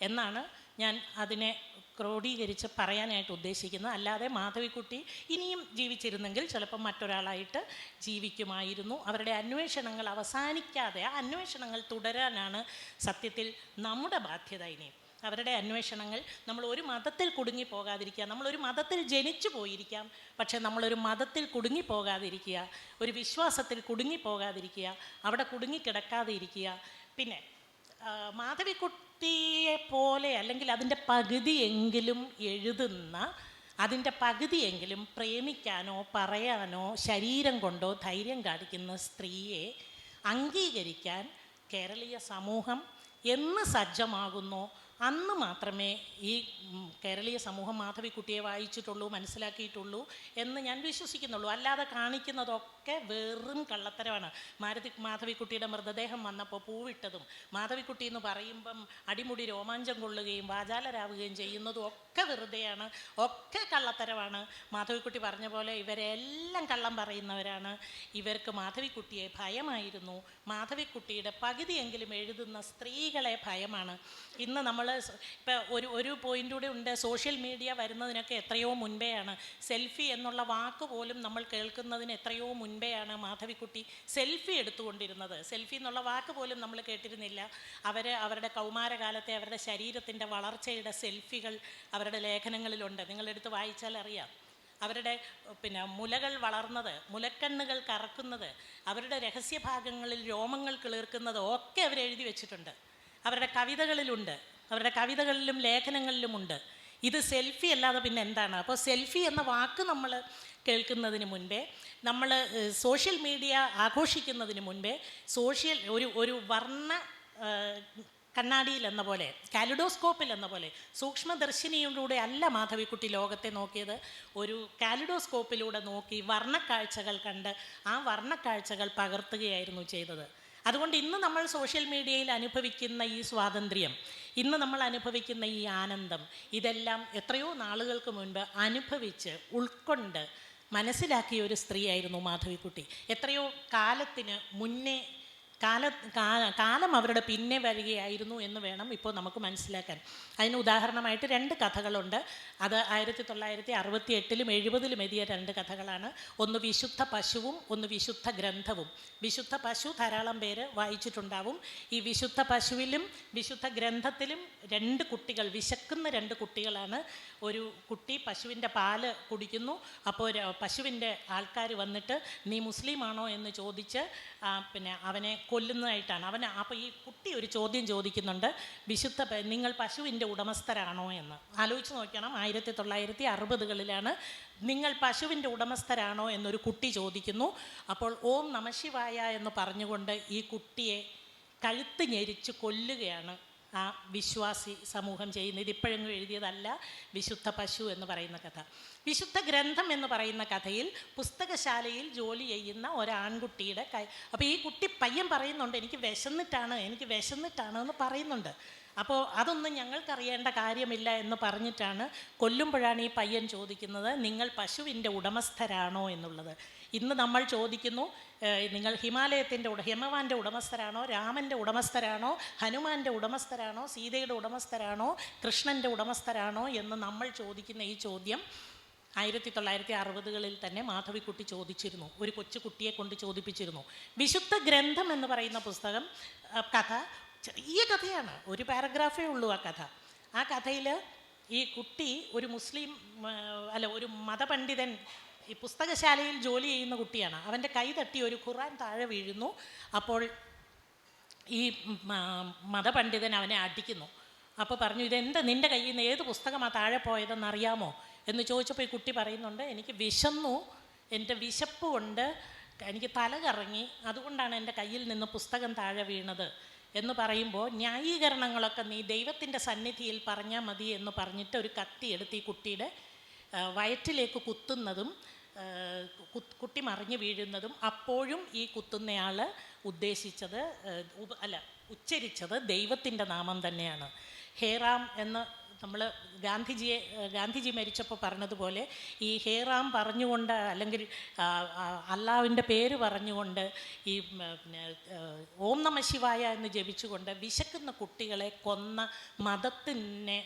എന്നാണ് ഞാൻ അതിനെ ക്രോഡീകരിച്ച് പറയാനായിട്ട് ഉദ്ദേശിക്കുന്നത്. അല്ലാതെ മാധവിക്കുട്ടി ഇനിയും ജീവിച്ചിരുന്നെങ്കിൽ ചിലപ്പോൾ മറ്റൊരാളായിട്ട് ജീവിക്കുമായിരുന്നു. അവരുടെ അന്വേഷണങ്ങൾ അവസാനിക്കാതെ ആ അന്വേഷണങ്ങൾ തുടരാനാണ് സത്യത്തിൽ നമ്മുടെ ബാധ്യത. ഇനിയും അവരുടെ അന്വേഷണങ്ങൾ, നമ്മൾ ഒരു മതത്തിൽ കുടുങ്ങിപ്പോകാതിരിക്കുക. നമ്മളൊരു മതത്തിൽ ജനിച്ചു പോയിരിക്കാം, പക്ഷെ നമ്മളൊരു മതത്തിൽ കുടുങ്ങിപ്പോകാതിരിക്കുക, ഒരു വിശ്വാസത്തിൽ കുടുങ്ങിപ്പോകാതിരിക്കുക, അവിടെ കുടുങ്ങിക്കിടക്കാതെ ഇരിക്കുക. പിന്നെ മാധവിക്കുട്ടിയെ പോലെ അല്ലെങ്കിൽ അതിൻ്റെ പകുതിയെങ്കിലും എഴുതുന്ന, അതിൻ്റെ പകുതിയെങ്കിലും പ്രേമിക്കാനോ പറയാനോ ശരീരം കൊണ്ടോ ധൈര്യം കാണിക്കുന്ന സ്ത്രീയെ അംഗീകരിക്കാൻ കേരളീയ സമൂഹം എന്ന് സജ്ജമാകുന്നോ അന്ന് മാത്രമേ ഈ കേരളീയ സമൂഹം മാധവിക്കുട്ടിയെ വായിച്ചിട്ടുള്ളൂ, മനസ്സിലാക്കിയിട്ടുള്ളൂ എന്ന് ഞാൻ വിശ്വസിക്കുന്നുള്ളൂ. അല്ലാതെ കാണിക്കുന്നതൊക്കെ വെറും കള്ളത്തരമാണ്. മാധവിക്കുട്ടിയുടെ മൃതദേഹം വന്നപ്പോൾ പൂവിട്ടതും മാധവിക്കുട്ടി എന്ന് പറയുമ്പം അടിമുടി രോമാഞ്ചം കൊള്ളുകയും വാചാലരാവുകയും ചെയ്യുന്നതും ഒക്കെ വെറുതെയാണ്, ഒക്കെ കള്ളത്തരമാണ്. മാധവിക്കുട്ടി പറഞ്ഞ പോലെ ഇവരെല്ലാം കള്ളം പറയുന്നവരാണ്. ഇവർക്ക് മാധവിക്കുട്ടിയെ ഭയമായിരുന്നു. മാധവിക്കുട്ടിയുടെ പകുതിയെങ്കിലും എഴുതുന്ന സ്ത്രീകളെ ഭയമാണ്. ഇന്ന് നമ്മൾ ഇപ്പോൾ ഒരു പോയിൻ്റ് ഉണ്ട്. സോഷ്യൽ മീഡിയ വരുന്നതിനൊക്കെ എത്രയോ മുൻപെയാണ്, സെൽഫി എന്നുള്ള വാക്ക് പോലും നമ്മൾ കേൾക്കുന്നതിന് എത്രയോ മുൻപെയാണ് മാധവിക്കുട്ടി സെൽഫി എടുത്തുകൊണ്ടിരുന്നത്. സെൽഫി എന്നുള്ള വാക്ക് പോലും നമ്മൾ കേട്ടിരുന്നില്ല. അവരുടെ കൗമാരകാലത്തെ അവരുടെ ശരീരത്തിൻ്റെ വളർച്ചയുടെ സെൽഫികൾ അവരുടെ ലേഖനങ്ങളിലുണ്ട്. നിങ്ങളെടുത്ത് വായിച്ചാൽ അറിയാം. അവരുടെ മുലകൾ വളർന്നത്, മുലക്കണ്ണുകൾ കറക്കുന്നത്, അവരുടെ രഹസ്യഭാഗങ്ങളിൽ രോമങ്ങൾ കിളിർക്കുന്നത് ഒക്കെ അവരെഴുതി വെച്ചിട്ടുണ്ട്. അവരുടെ കവിതകളിലുണ്ട്, അവരുടെ കവിതകളിലും ലേഖനങ്ങളിലുമുണ്ട്. ഇത് സെൽഫി അല്ലാതെ പിന്നെ എന്താണ്? അപ്പോൾ സെൽഫി എന്ന വാക്ക് നമ്മൾ കേൾക്കുന്നതിന് മുൻപേ, നമ്മൾ സോഷ്യൽ മീഡിയ ആഘോഷിക്കുന്നതിന് മുൻപേ ഒരു വർണ്ണ കണ്ണാടിയിൽ എന്ന പോലെ, കാലിഡോസ്കോപ്പിൽ എന്ന പോലെ, സൂക്ഷ്മദർശിനിയിലൂടെ അല്ല മാധവിക്കുട്ടി ലോകത്തെ നോക്കിയത്. ഒരു കാലിഡോസ്കോപ്പിലൂടെ നോക്കി വർണ്ണക്കാഴ്ചകൾ കണ്ട് ആ വർണ്ണക്കാഴ്ചകൾ പകർത്തുകയായിരുന്നു ചെയ്തത്. അതുകൊണ്ട് ഇന്ന് നമ്മൾ സോഷ്യൽ മീഡിയയിൽ അനുഭവിക്കുന്ന ഈ സ്വാതന്ത്ര്യം, ഇന്ന് നമ്മൾ അനുഭവിക്കുന്ന ഈ ആനന്ദം, ഇതെല്ലാം എത്രയോ നാളുകൾക്ക് മുൻപ് അനുഭവിച്ച് ഉൾക്കൊണ്ട് മനസ്സിലാക്കിയ ഒരു സ്ത്രീയായിരുന്നു മാധവിക്കുട്ടി. എത്രയോ കാലത്തിന് മുന്നേ കാലം അവരുടെ പിന്നെ വരികയായിരുന്നു എന്ന് വേണം ഇപ്പോൾ നമുക്ക് മനസ്സിലാക്കാൻ. അതിന് ഉദാഹരണമായിട്ട് 2 കഥകളുണ്ട്. അത് 1968-ലും 1970-ലും എഴുതിയ 2 കഥകളാണ്. ഒന്ന് വിശുദ്ധ പശുവും ഒന്ന് വിശുദ്ധ ഗ്രന്ഥവും. വിശുദ്ധ പശു ധാരാളം പേര് വായിച്ചിട്ടുണ്ടാവും. ഈ വിശുദ്ധ പശുവിലും വിശുദ്ധ ഗ്രന്ഥത്തിലും 2 കുട്ടികൾ, വിശക്കുന്ന 2 കുട്ടികളാണ്. ഒരു കുട്ടി പശുവിൻ്റെ പാല് കുടിക്കുന്നു. അപ്പോൾ പശുവിൻ്റെ ആൾക്കാർ വന്നിട്ട് നീ മുസ്ലിമാണോ എന്ന് ചോദിച്ച് പിന്നെ അവനെ കൊല്ലുന്നതായിട്ടാണ്. അപ്പോൾ ഈ കുട്ടി ഒരു ചോദ്യം ചോദിക്കുന്നുണ്ട്, നിങ്ങൾ പശുവിൻ്റെ ഉടമസ്ഥരാണോ എന്ന്. ആലോചിച്ച് നോക്കണം, 1960-കളിലാണ് നിങ്ങൾ പശുവിൻ്റെ ഉടമസ്ഥരാണോ എന്നൊരു കുട്ടി ചോദിക്കുന്നു. അപ്പോൾ ഓം നമഃശിവായ എന്ന് പറഞ്ഞുകൊണ്ട് ഈ കുട്ടിയെ കഴുത്ത് ഞെരിച്ച് കൊല്ലുകയാണ് ആ വിശ്വാസി സമൂഹം ചെയ്യുന്നത്. ഇതിപ്പോഴെങ്ങും എഴുതിയതല്ല വിശുദ്ധ പശു എന്ന് പറയുന്ന കഥ. വിശുദ്ധ ഗ്രന്ഥം എന്ന് പറയുന്ന കഥയിൽ പുസ്തകശാലയിൽ ജോലി ചെയ്യുന്ന ഒരാൺകുട്ടിയുടെ അപ്പോൾ ഈ കുട്ടി പയ്യൻ പറയുന്നുണ്ട്, എനിക്ക് വിശന്നിട്ടാണ് എന്ന് പറയുന്നുണ്ട്. അപ്പോൾ അതൊന്നും ഞങ്ങൾക്കറിയേണ്ട കാര്യമില്ല എന്ന് പറഞ്ഞിട്ടാണ് കൊല്ലുമ്പോഴാണ് ഈ പയ്യൻ ചോദിക്കുന്നത്, നിങ്ങൾ പശുവിൻ്റെ ഉടമസ്ഥരാണോ എന്നുള്ളത്. ഇന്ന് നമ്മൾ ചോദിക്കുന്നു, നിങ്ങൾ ഹിമവാൻ്റെ ഉടമസ്ഥരാണോ, രാമൻ്റെ ഉടമസ്ഥരാണോ, ഹനുമാൻ്റെ ഉടമസ്ഥരാണോ, സീതയുടെ ഉടമസ്ഥരാണോ, കൃഷ്ണൻ്റെ ഉടമസ്ഥരാണോ എന്ന് നമ്മൾ ചോദിക്കുന്ന ഈ ചോദ്യം 1960-കളിൽ തന്നെ മാധവിക്കുട്ടി ചോദിച്ചിരുന്നു. ഒരു കൊച്ചുകുട്ടിയെ കൊണ്ട് ചോദിപ്പിച്ചിരുന്നു. വിശുദ്ധ ഗ്രന്ഥം എന്ന് പറയുന്ന പുസ്തകം കഥ ചെറിയ കഥയാണ്, ഒരു പാരഗ്രാഫേ ഉള്ളൂ ആ കഥ. ആ കഥയിൽ ഈ കുട്ടി ഒരു ഒരു മതപണ്ഡിതൻ, ഈ പുസ്തകശാലയിൽ ജോലി ചെയ്യുന്ന കുട്ടിയാണ്. അവൻ്റെ കൈ തട്ടി ഒരു ഖുർആൻ താഴെ വീഴുന്നു. അപ്പോൾ ഈ മതപണ്ഡിതൻ അവനെ അടിക്കുന്നു. അപ്പോൾ പറഞ്ഞു, ഇതെന്താ നിൻ്റെ കയ്യിൽ നിന്ന് ഏത് പുസ്തകമാണ് താഴെ പോയതെന്ന് അറിയാമോ എന്ന് ചോദിച്ചപ്പോൾ ഈ കുട്ടി പറയുന്നുണ്ട്, എനിക്ക് വിശന്നു, എൻ്റെ വിശപ്പ് കൊണ്ട് എനിക്ക് തല കറങ്ങി, അതുകൊണ്ടാണ് എൻ്റെ കയ്യിൽ നിന്ന് പുസ്തകം താഴെ വീണത് എന്ന് പറയുമ്പോൾ, ന്യായീകരണങ്ങളൊക്കെ നീ ദൈവത്തിൻ്റെ സന്നിധിയിൽ പറഞ്ഞാൽ മതി എന്ന് പറഞ്ഞിട്ട് ഒരു കത്തി എടുത്ത് ഈ കുട്ടിയുടെ വയറ്റിലേക്ക് കുത്തുന്നതും കുട്ടി മറിഞ്ഞു വീഴുന്നതും, അപ്പോഴും ഈ കുത്തുന്നയാൾ ഉച്ചരിച്ചത് ദൈവത്തിൻ്റെ നാമം തന്നെയാണ്. ഹേറാം എന്ന് നമ്മൾ ഗാന്ധിജി മരിച്ചപ്പോൾ പറഞ്ഞതുപോലെ ഈ ഹേറാം പറഞ്ഞുകൊണ്ട്, അല്ലെങ്കിൽ അള്ളാഹുവിൻ്റെ പേര് പറഞ്ഞുകൊണ്ട്, ഈ ഓം നമഃശിവായ എന്ന് ജപിച്ചുകൊണ്ട് വിശക്കുന്ന കുട്ടികളെ കൊന്ന മതത്തിനെ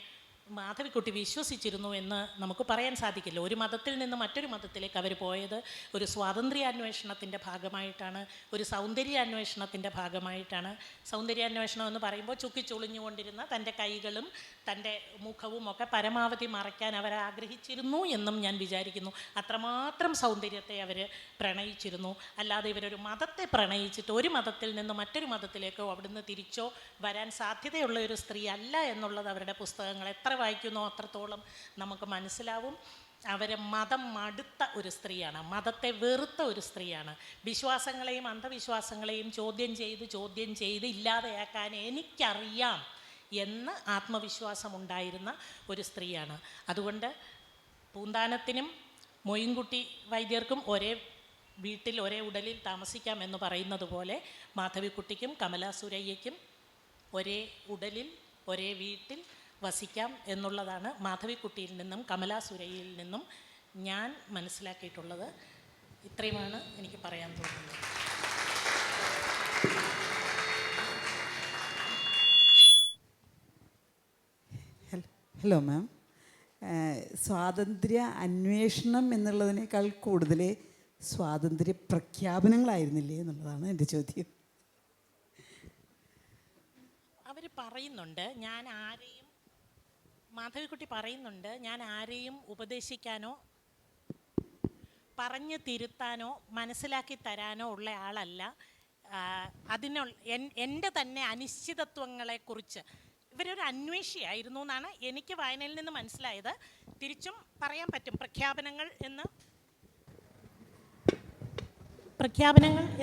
മാധവിക്കുട്ടി വിശ്വസിച്ചിരുന്നു എന്ന് നമുക്ക് പറയാൻ സാധിക്കില്ല. ഒരു മതത്തിൽ നിന്ന് മറ്റൊരു മതത്തിലേക്ക് അവർ പോയത് ഒരു സ്വാതന്ത്ര്യാന്വേഷണത്തിൻ്റെ ഭാഗമായിട്ടാണ്, ഒരു സൗന്ദര്യാന്വേഷണത്തിൻ്റെ ഭാഗമായിട്ടാണ്. സൗന്ദര്യാന്വേഷണം എന്ന് പറയുമ്പോൾ ചുക്കിച്ചുളിഞ്ഞുകൊണ്ടിരുന്ന തൻ്റെ കൈകളും തൻ്റെ മുഖവും ഒക്കെ പരമാവധി മറയ്ക്കാൻ അവർ ആഗ്രഹിച്ചിരുന്നു എന്നും ഞാൻ വിചാരിക്കുന്നു. അത്രമാത്രം സൗന്ദര്യത്തെ അവർ പ്രണയിച്ചിരുന്നു. അല്ലാതെ ഇവരൊരു മതത്തെ പ്രണയിച്ചിട്ട് ഒരു മതത്തിൽ നിന്ന് മറ്റൊരു മതത്തിലേക്കോ അവിടുന്ന് തിരിച്ചോ വരാൻ സാധ്യതയുള്ള ഒരു സ്ത്രീ അല്ല എന്നുള്ളത് അവരുടെ പുസ്തകങ്ങൾ എത്ര വായിക്കുന്നോ അത്രത്തോളം നമുക്ക് മനസ്സിലാവും. അവർ മതം മടുത്ത ഒരു സ്ത്രീയാണ്, മതത്തെ വെറുത്ത ഒരു സ്ത്രീയാണ്. വിശ്വാസങ്ങളെയും അന്ധവിശ്വാസങ്ങളെയും ചോദ്യം ചെയ്ത് ഇല്ലാതെയാക്കാൻ എനിക്കറിയാം എന്ന് ആത്മവിശ്വാസമുണ്ടായിരുന്ന ഒരു സ്ത്രീയാണ്. അതുകൊണ്ട് പൂന്താനത്തിനും മൊയിൻകുട്ടി വൈദ്യർക്കും ഒരേ വീട്ടിൽ ഒരേ ഉടലിൽ താമസിക്കാം എന്ന് പറയുന്നത് പോലെ മാധവിക്കുട്ടിക്കും കമലാ സുരയ്യയ്ക്കും ഒരേ ഉടലിൽ ഒരേ വീട്ടിൽ വസിക്കാം എന്നുള്ളതാണ് മാധവിക്കുട്ടിയിൽ നിന്നും കമലാ സുരയ്യയിൽ നിന്നും ഞാൻ മനസ്സിലാക്കിയിട്ടുള്ളത്. ഇത്രയുമാണ് എനിക്ക് പറയാൻ തോന്നുന്നത്. ഹലോ മാം, സ്വാതന്ത്ര്യ അന്വേഷണം എന്നുള്ളതിനേക്കാൾ കൂടുതൽ സ്വാതന്ത്ര്യ പ്രഖ്യാപനങ്ങളായിരുന്നില്ലേ എന്നുള്ളതാണ് എൻ്റെ ചോദ്യം. അവർ പറയുന്നുണ്ട്, മാധവിക്കുട്ടി പറയുന്നുണ്ട്, ഞാൻ ആരെയും ഉപദേശിക്കാനോ പറഞ്ഞു തിരുത്താനോ മനസ്സിലാക്കി തരാനോ ഉള്ള ആളല്ല. എൻ്റെ തന്നെ അനിശ്ചിതത്വങ്ങളെക്കുറിച്ച് ഇവരൊരു അന്വേഷിയായിരുന്നു എന്നാണ് എനിക്ക് വായനയിൽ നിന്ന് മനസ്സിലായത്. തിരിച്ചും പറയാൻ പറ്റും, പ്രഖ്യാപനങ്ങൾ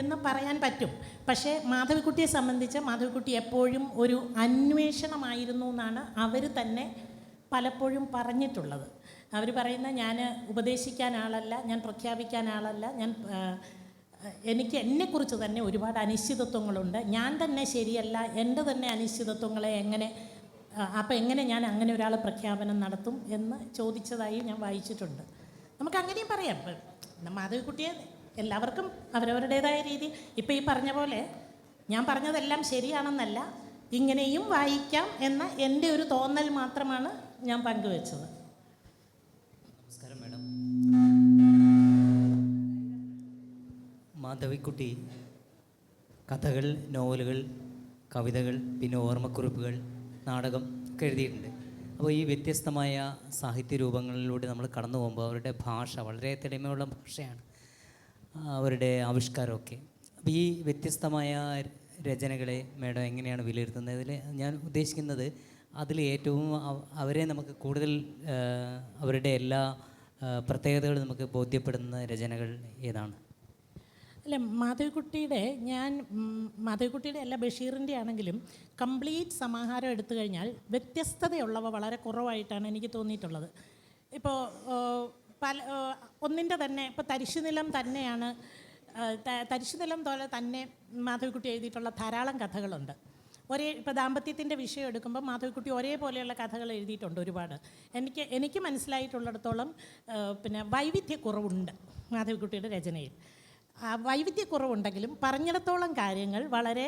എന്ന് പറയാൻ പറ്റും. പക്ഷേ മാധവിക്കുട്ടിയെ സംബന്ധിച്ച് മാധവിക്കുട്ടി എപ്പോഴും ഒരു അന്വേഷണമായിരുന്നു എന്നാണ് അവർ തന്നെ പലപ്പോഴും പറഞ്ഞിട്ടുള്ളത്. അവർ പറയുന്ന, ഞാൻ ഉപദേശിക്കാൻ ആളല്ല, ഞാൻ പ്രഖ്യാപിക്കാൻ ആളല്ല, എനിക്ക് എന്നെക്കുറിച്ച് തന്നെ ഒരുപാട് അനിശ്ചിതത്വങ്ങളുണ്ട്, ഞാൻ തന്നെ ശരിയല്ല, എൻ്റെ തന്നെ അനിശ്ചിതത്വങ്ങളെ എങ്ങനെ ഞാൻ അങ്ങനെ ഒരാൾ പ്രഖ്യാപനം നടത്തും എന്ന് ചോദിച്ചതായി ഞാൻ വായിച്ചിട്ടുണ്ട്. നമുക്കങ്ങനെയും പറയാം. മാധവിക്കുട്ടിയെ എല്ലാവർക്കും അവരവരുടേതായ രീതി, ഇപ്പോൾ ഈ പറഞ്ഞ പോലെ ഞാൻ പറഞ്ഞതെല്ലാം ശരിയാണെന്നല്ല, ഇങ്ങനെയും വായിക്കാം എന്ന എൻ്റെ ഒരു തോന്നൽ മാത്രമാണ് ഞാൻ പങ്കുവെച്ചത്. നമസ്കാരം മാഡം. മാധവിക്കുട്ടി കഥകൾ, നോവലുകൾ, കവിതകൾ, പിന്നെ ഓർമ്മക്കുറിപ്പുകൾ, നാടകം ഒക്കെ എഴുതിയിട്ടുണ്ട്. അപ്പോൾ ഈ വ്യത്യസ്തമായ സാഹിത്യ രൂപങ്ങളിലൂടെ നമ്മൾ കടന്നു പോകുമ്പോൾ അവരുടെ ഭാഷ വളരെ തെളിമയുള്ള ഭാഷയാണ്, അവരുടെ ആവിഷ്കാരമൊക്കെ. അപ്പോൾ ഈ വ്യത്യസ്തമായ രചനകളെ മാഡം എങ്ങനെയാണ് വിലയിരുത്തുന്നത്? ഇതിൽ ഞാൻ ഉദ്ദേശിക്കുന്നത് അതിൽ ഏറ്റവും അവരെ നമുക്ക് കൂടുതൽ അവരുടെ എല്ലാ പ്രത്യേകതകളും നമുക്ക് ബോധ്യപ്പെടുന്ന രചനകൾ ഏതാണ്? അല്ല, മാധവിക്കുട്ടിയുടെ അല്ല, ബഷീറിൻ്റെ ആണെങ്കിലും കംപ്ലീറ്റ് സമാഹാരം എടുത്തു കഴിഞ്ഞാൽ വ്യത്യസ്തതയുള്ളവ വളരെ കുറവായിട്ടാണ് എനിക്ക് തോന്നിയിട്ടുള്ളത്. ഇപ്പോൾ ഒന്നിൻ്റെ തന്നെ ഇപ്പോൾ തരിശുനിലം തന്നെയാണ്. തരിശുനിലം പോലെ തന്നെ മാധവിക്കുട്ടി എഴുതിയിട്ടുള്ള ധാരാളം കഥകളുണ്ട്. ഇപ്പോൾ ദാമ്പത്യത്തിൻ്റെ വിഷയം എടുക്കുമ്പോൾ മാധവിക്കുട്ടി ഒരേപോലെയുള്ള കഥകൾ എഴുതിയിട്ടുണ്ട് ഒരുപാട്. എനിക്ക് മനസ്സിലായിട്ടുള്ളിടത്തോളം പിന്നെ വൈവിധ്യക്കുറവുണ്ട് മാധവിക്കുട്ടിയുടെ രചനയിൽ. വൈവിധ്യക്കുറവുണ്ടെങ്കിലും പറഞ്ഞിടത്തോളം കാര്യങ്ങൾ വളരെ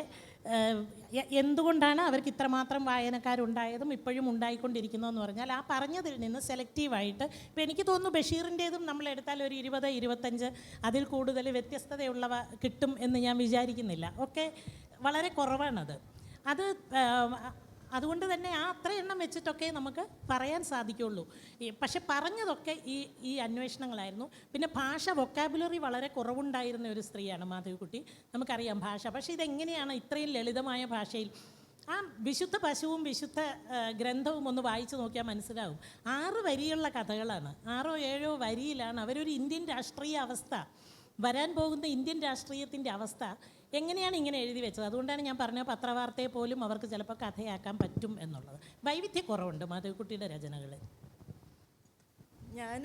എന്തുകൊണ്ടാണ് അവർക്ക് ഇത്രമാത്രം വായനക്കാരുണ്ടായതും ഇപ്പോഴും ഉണ്ടായിക്കൊണ്ടിരിക്കുന്നതെന്ന് പറഞ്ഞാൽ ആ പറഞ്ഞതിൽ നിന്ന് സെലക്റ്റീവായിട്ട് ഇപ്പോൾ എനിക്ക് തോന്നുന്നു ബഷീറിൻ്റേതും നമ്മളെടുത്താൽ ഒരു 20-25 അതിൽ കൂടുതൽ വ്യത്യസ്തതയുള്ളവ കിട്ടും എന്ന് ഞാൻ വിചാരിക്കുന്നില്ല. ഒക്കെ വളരെ കുറവാണത്. അതുകൊണ്ട് തന്നെ ആ അത്ര എണ്ണം വെച്ചിട്ടൊക്കെ നമുക്ക് പറയാൻ സാധിക്കുള്ളൂ. പക്ഷെ പറഞ്ഞതൊക്കെ ഈ അന്വേഷണങ്ങളായിരുന്നു. പിന്നെ ഭാഷ, വൊക്കാബുലറി വളരെ കുറവുണ്ടായിരുന്ന ഒരു സ്ത്രീയാണ് മാധവിക്കുട്ടി. നമുക്കറിയാം ഭാഷ. പക്ഷേ ഇതെങ്ങനെയാണ് ഇത്രയും ലളിതമായ ഭാഷയിൽ ആ വിശുദ്ധ പശുവും വിശുദ്ധ ഗ്രന്ഥവും ഒന്ന് വായിച്ചു നോക്കിയാൽ മനസ്സിലാവും. 6 വരിയുള്ള കഥകളാണ്. 6-7 വരിയിലാണ് അവരൊരു ഇന്ത്യൻ രാഷ്ട്രീയ അവസ്ഥ, വരാൻ പോകുന്ന ഇന്ത്യൻ രാഷ്ട്രീയത്തിൻ്റെ അവസ്ഥ എങ്ങനെയാണ് ഇങ്ങനെ എഴുതി വെച്ചത്. അതുകൊണ്ടാണ് ഞാൻ പറഞ്ഞ പത്രവാർത്തയെ പോലും അവർക്ക് ചിലപ്പോൾ കഥയാക്കാൻ പറ്റും എന്നുള്ളത്. വൈവിധ്യക്കുറവുണ്ട് മാധവിക്കുട്ടിയുടെ രചനകളിൽ. ഞാൻ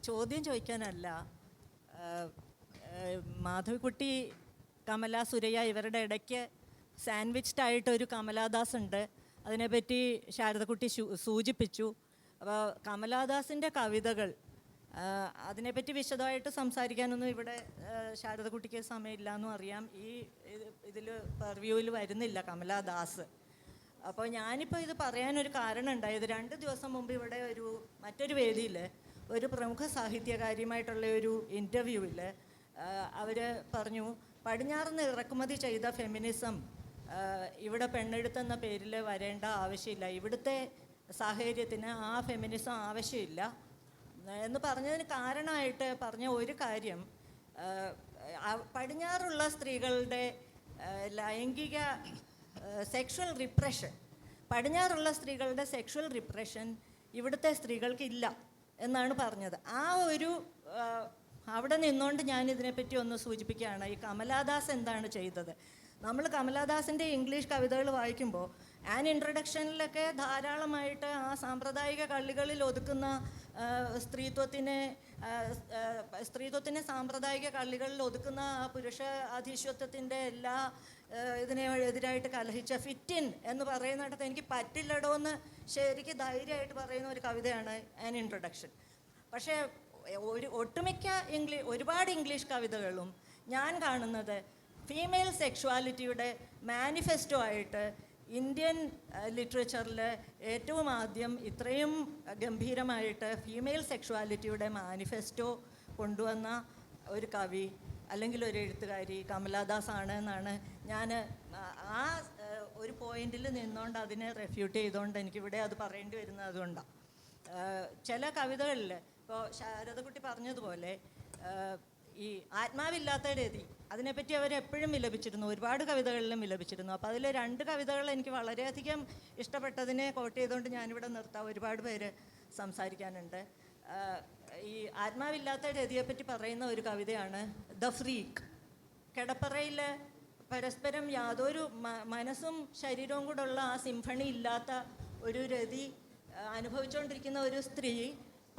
ചോദ്യം ചോദിക്കാനല്ല, മാധവിക്കുട്ടി, കമല സുരയ്യ ഇവരുടെ ഇടയ്ക്ക് സാൻഡ്വിച്ച്ഡ് ആയിട്ടൊരു കമലാദാസ് ഉണ്ട്. അതിനെപ്പറ്റി ശാരദക്കുട്ടി സൂചിപ്പിച്ചു. അപ്പോൾ കമലാദാസിൻ്റെ കവിതകൾ, അതിനെപ്പറ്റി വിശദമായിട്ട് സംസാരിക്കാനൊന്നും ഇവിടെ ശാരദക്കുട്ടിക്ക് സമയമില്ല എന്നും അറിയാം. ഇതിൽ റിവ്യൂവിൽ വരുന്നില്ല കമലാദാസ്. അപ്പോൾ ഞാനിപ്പോൾ ഇത് പറയാനൊരു കാരണം ഉണ്ടായത്, 2 ദിവസം മുമ്പ് ഇവിടെ മറ്റൊരു വേദിയിൽ ഒരു പ്രമുഖ സാഹിത്യകാരിയുമായിട്ടുള്ള ഒരു ഇൻ്റർവ്യൂവിൽ അവർ പറഞ്ഞു, പടിഞ്ഞാറുനിന്ന് ഇറക്കുമതി ചെയ്ത ഫെമിനിസം ഇവിടെ പെണ്ണെഴുത്തെന്ന പേരിൽ വരേണ്ട ആവശ്യമില്ല, ഇവിടുത്തെ സാഹചര്യത്തിന് ആ ഫെമിനിസം ആവശ്യമില്ല എന്ന് പറഞ്ഞതിന് കാരണമായിട്ട് പറഞ്ഞ ഒരു കാര്യം, പടിഞ്ഞാറുള്ള സ്ത്രീകളുടെ ലൈംഗിക സെക്ഷൽ റിപ്രഷൻ, പടിഞ്ഞാറുള്ള സ്ത്രീകളുടെ സെക്ഷൽ റിപ്രഷൻ ഇവിടുത്തെ സ്ത്രീകൾക്കില്ല എന്നാണ് പറഞ്ഞത്. അവിടെ നിന്നുകൊണ്ട് ഞാൻ ഇതിനെപ്പറ്റി ഒന്ന് സൂചിപ്പിക്കുകയാണ്. ഈ കമലാദാസ് എന്താണ് ചെയ്തത്? നമ്മൾ കമലാദാസിൻ്റെ ഇംഗ്ലീഷ് കവിതകൾ വായിക്കുമ്പോൾ ആൻ ഇൻട്രഡക്ഷനിലൊക്കെ ധാരാളമായിട്ട് ആ സാമ്പ്രദായിക കള്ളികളിൽ ഒതുക്കുന്ന സ്ത്രീത്വത്തിനെ സാമ്പ്രദായിക കള്ളികളിൽ ഒതുക്കുന്ന ആ പുരുഷ അധീശത്വത്തിൻ്റെ എല്ലാ ഇതിനെ എതിരായിട്ട് കലഹിച്ച ഫിറ്റിൻ എന്ന് പറയുന്നിടത്ത് എനിക്ക് പറ്റില്ലടോ എന്ന് ശരിക്ക് ധൈര്യമായിട്ട് പറയുന്ന ഒരു കവിതയാണ് ആൻ ഇൻട്രഡക്ഷൻ. പക്ഷേ ഒരുപാട് ഇംഗ്ലീഷ് കവിതകളും ഞാൻ കാണുന്നത് ഫീമെയിൽ സെക്ഷുവാലിറ്റിയുടെ മാനിഫെസ്റ്റോ ആയിട്ട് ഇന്ത്യൻ ലിറ്ററേച്ചറിൽ ഏറ്റവും ആദ്യം ഇത്രയും ഗംഭീരമായിട്ട് ഫീമെയിൽ സെക്ഷുവാലിറ്റിയുടെ മാനിഫെസ്റ്റോ കൊണ്ടുവന്ന ഒരു കവി അല്ലെങ്കിൽ ഒരു എഴുത്തുകാരി കമലാദാസ് ആണ് എന്നാണ് ഞാൻ ആ ഒരു പോയിന്റിൽ നിന്നുകൊണ്ട് അതിനെ റെഫ്യൂട്ട് ചെയ്തുകൊണ്ട് എനിക്കിവിടെ അത് പറയേണ്ടി വരുന്നത് അതുകൊണ്ടാണ്. ചില കവിതകളിൽ ഇപ്പോൾ ശാരദക്കുട്ടി പറഞ്ഞതുപോലെ ഈ ആത്മാവില്ലാത്ത രതി, അതിനെപ്പറ്റി അവരെപ്പോഴും വിലപിച്ചിരുന്നു, ഒരുപാട് കവിതകളിലും വിലപിച്ചിരുന്നു. അപ്പോൾ അതിൽ 2 കവിതകൾ എനിക്ക് വളരെയധികം ഇഷ്ടപ്പെട്ടതിനെ കോട്ട് ചെയ്തുകൊണ്ട് ഞാനിവിടെ നിർത്താം. ഒരുപാട് പേര് സംസാരിക്കാനുണ്ട്. ഈ ആത്മാവില്ലാത്ത രതിയെപ്പറ്റി പറയുന്ന ഒരു കവിതയാണ് ദ ഫ്രീക്ക്. കിടപ്പറയിൽ പരസ്പരം യാതൊരു മനസ്സും ശരീരവും കൂടെ ഉള്ള ആ സിംഫണി ഇല്ലാത്ത ഒരു രതി അനുഭവിച്ചുകൊണ്ടിരിക്കുന്ന ഒരു സ്ത്രീ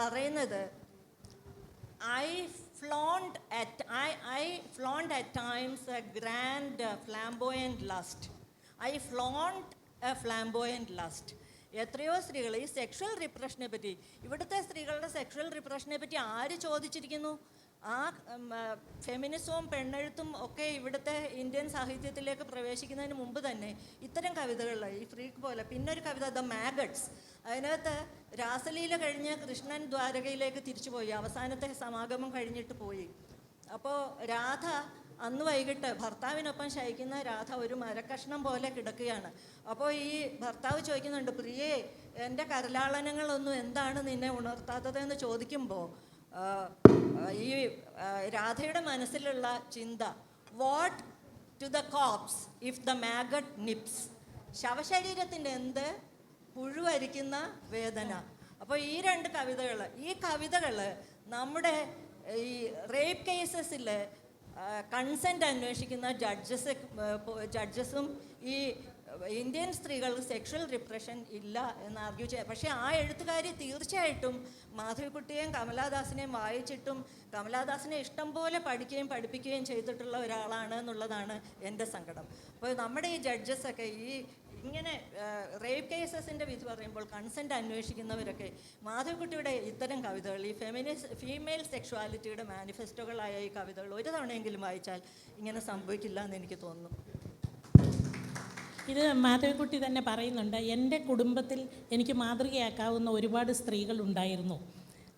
പറയുന്നത്, I flaunt at times a grand flamboyant lust. I flaunt a flamboyant lust. എത്രയോ സ്ത്രീകൾ ഈ സെക്ഷൽ റിപ്രഷനെ പറ്റി, ഇവിടുത്തെ സ്ത്രീകളുടെ സെക്ഷൽ റിപ്രഷനെ പറ്റി ആര് ചോദിച്ചിരിക്കുന്നു? ആ ഫെമിനിസവും പെണ്ണെഴുത്തും ഒക്കെ ഇവിടുത്തെ ഇന്ത്യൻ സാഹിത്യത്തിലേക്ക് പ്രവേശിക്കുന്നതിന് മുമ്പ് തന്നെ ഇത്തരം കവിതകളിൽ ഈ ഫ്രീക്ക് പോലെ പിന്നെ ഒരു കവിത ദ മാഗട്സ്, അതിനകത്ത് രാസലീല കഴിഞ്ഞ് കൃഷ്ണൻ ദ്വാരകയിലേക്ക് തിരിച്ചുപോയി, അവസാനത്തെ സമാഗമം കഴിഞ്ഞിട്ട് പോയി. അപ്പോൾ രാധ അന്ന് വൈകിട്ട് ഭർത്താവിനൊപ്പം ശയിക്കുന്ന രാധ ഒരു മരക്കഷ്ണം പോലെ കിടക്കുകയാണ്. അപ്പോൾ ഈ ഭർത്താവ് ചോദിക്കുന്നുണ്ട്, പ്രിയേ എൻ്റെ കരലാളനങ്ങളൊന്നും എന്താണ് നിന്നെ ഉണർത്താത്തതെന്ന് ചോദിക്കുമ്പോൾ ഈ രാധയുടെ മനസ്സിലുള്ള ചിന്ത, what to the corpse if the maggot nips, ശവശരീരത്തിൻ്റെ എന്ത് പുഴുവരിക്കുന്ന വേദന. അപ്പോൾ ഈ രണ്ട് കവിതകൾ, ഈ കവിതകൾ നമ്മുടെ ഈ റേപ്പ് കേസസിൽ കൺസെൻറ്റ് അന്വേഷിക്കുന്ന ജഡ്ജസും ഈ ഇന്ത്യൻ സ്ത്രീകൾക്ക് സെക്ഷൽ റിപ്രഷൻ ഇല്ല എന്ന് ആർഗ്യൂ ചെയ്യാം. പക്ഷേ ആ എഴുത്തുകാരി തീർച്ചയായിട്ടും മാധവിക്കുട്ടിയെയും കമലാദാസിനെയും വായിച്ചിട്ടും കമലാദാസിനെ ഇഷ്ടം പോലെ പഠിക്കുകയും പഠിപ്പിക്കുകയും ചെയ്തിട്ടുള്ള ഒരാളാണ് എന്നുള്ളതാണ് എൻ്റെ സങ്കടം. അപ്പോൾ നമ്മുടെ ഈ ജഡ്ജസൊക്കെ ഈ ഇങ്ങനെ റേപ്പ് കേസസിൻ്റെ വിധി പറയുമ്പോൾ കൺസെൻറ്റ് അന്വേഷിക്കുന്നവരൊക്കെ മാധവിക്കുട്ടിയുടെ ഇത്തരം കവിതകൾ, ഈ ഫീമെയിൽ സെക്ഷുവാലിറ്റിയുടെ മാനിഫെസ്റ്റോകളായ ഈ കവിതകൾ ഒരു തവണയെങ്കിലും വായിച്ചാൽ ഇങ്ങനെ സംഭവിക്കില്ല എന്ന് എനിക്ക് തോന്നുന്നു. ഇത് മാധവിക്കുട്ടി തന്നെ പറയുന്നുണ്ട്, എൻ്റെ കുടുംബത്തിൽ എനിക്ക് മാതൃകയാക്കാവുന്ന ഒരുപാട് സ്ത്രീകളുണ്ടായിരുന്നു,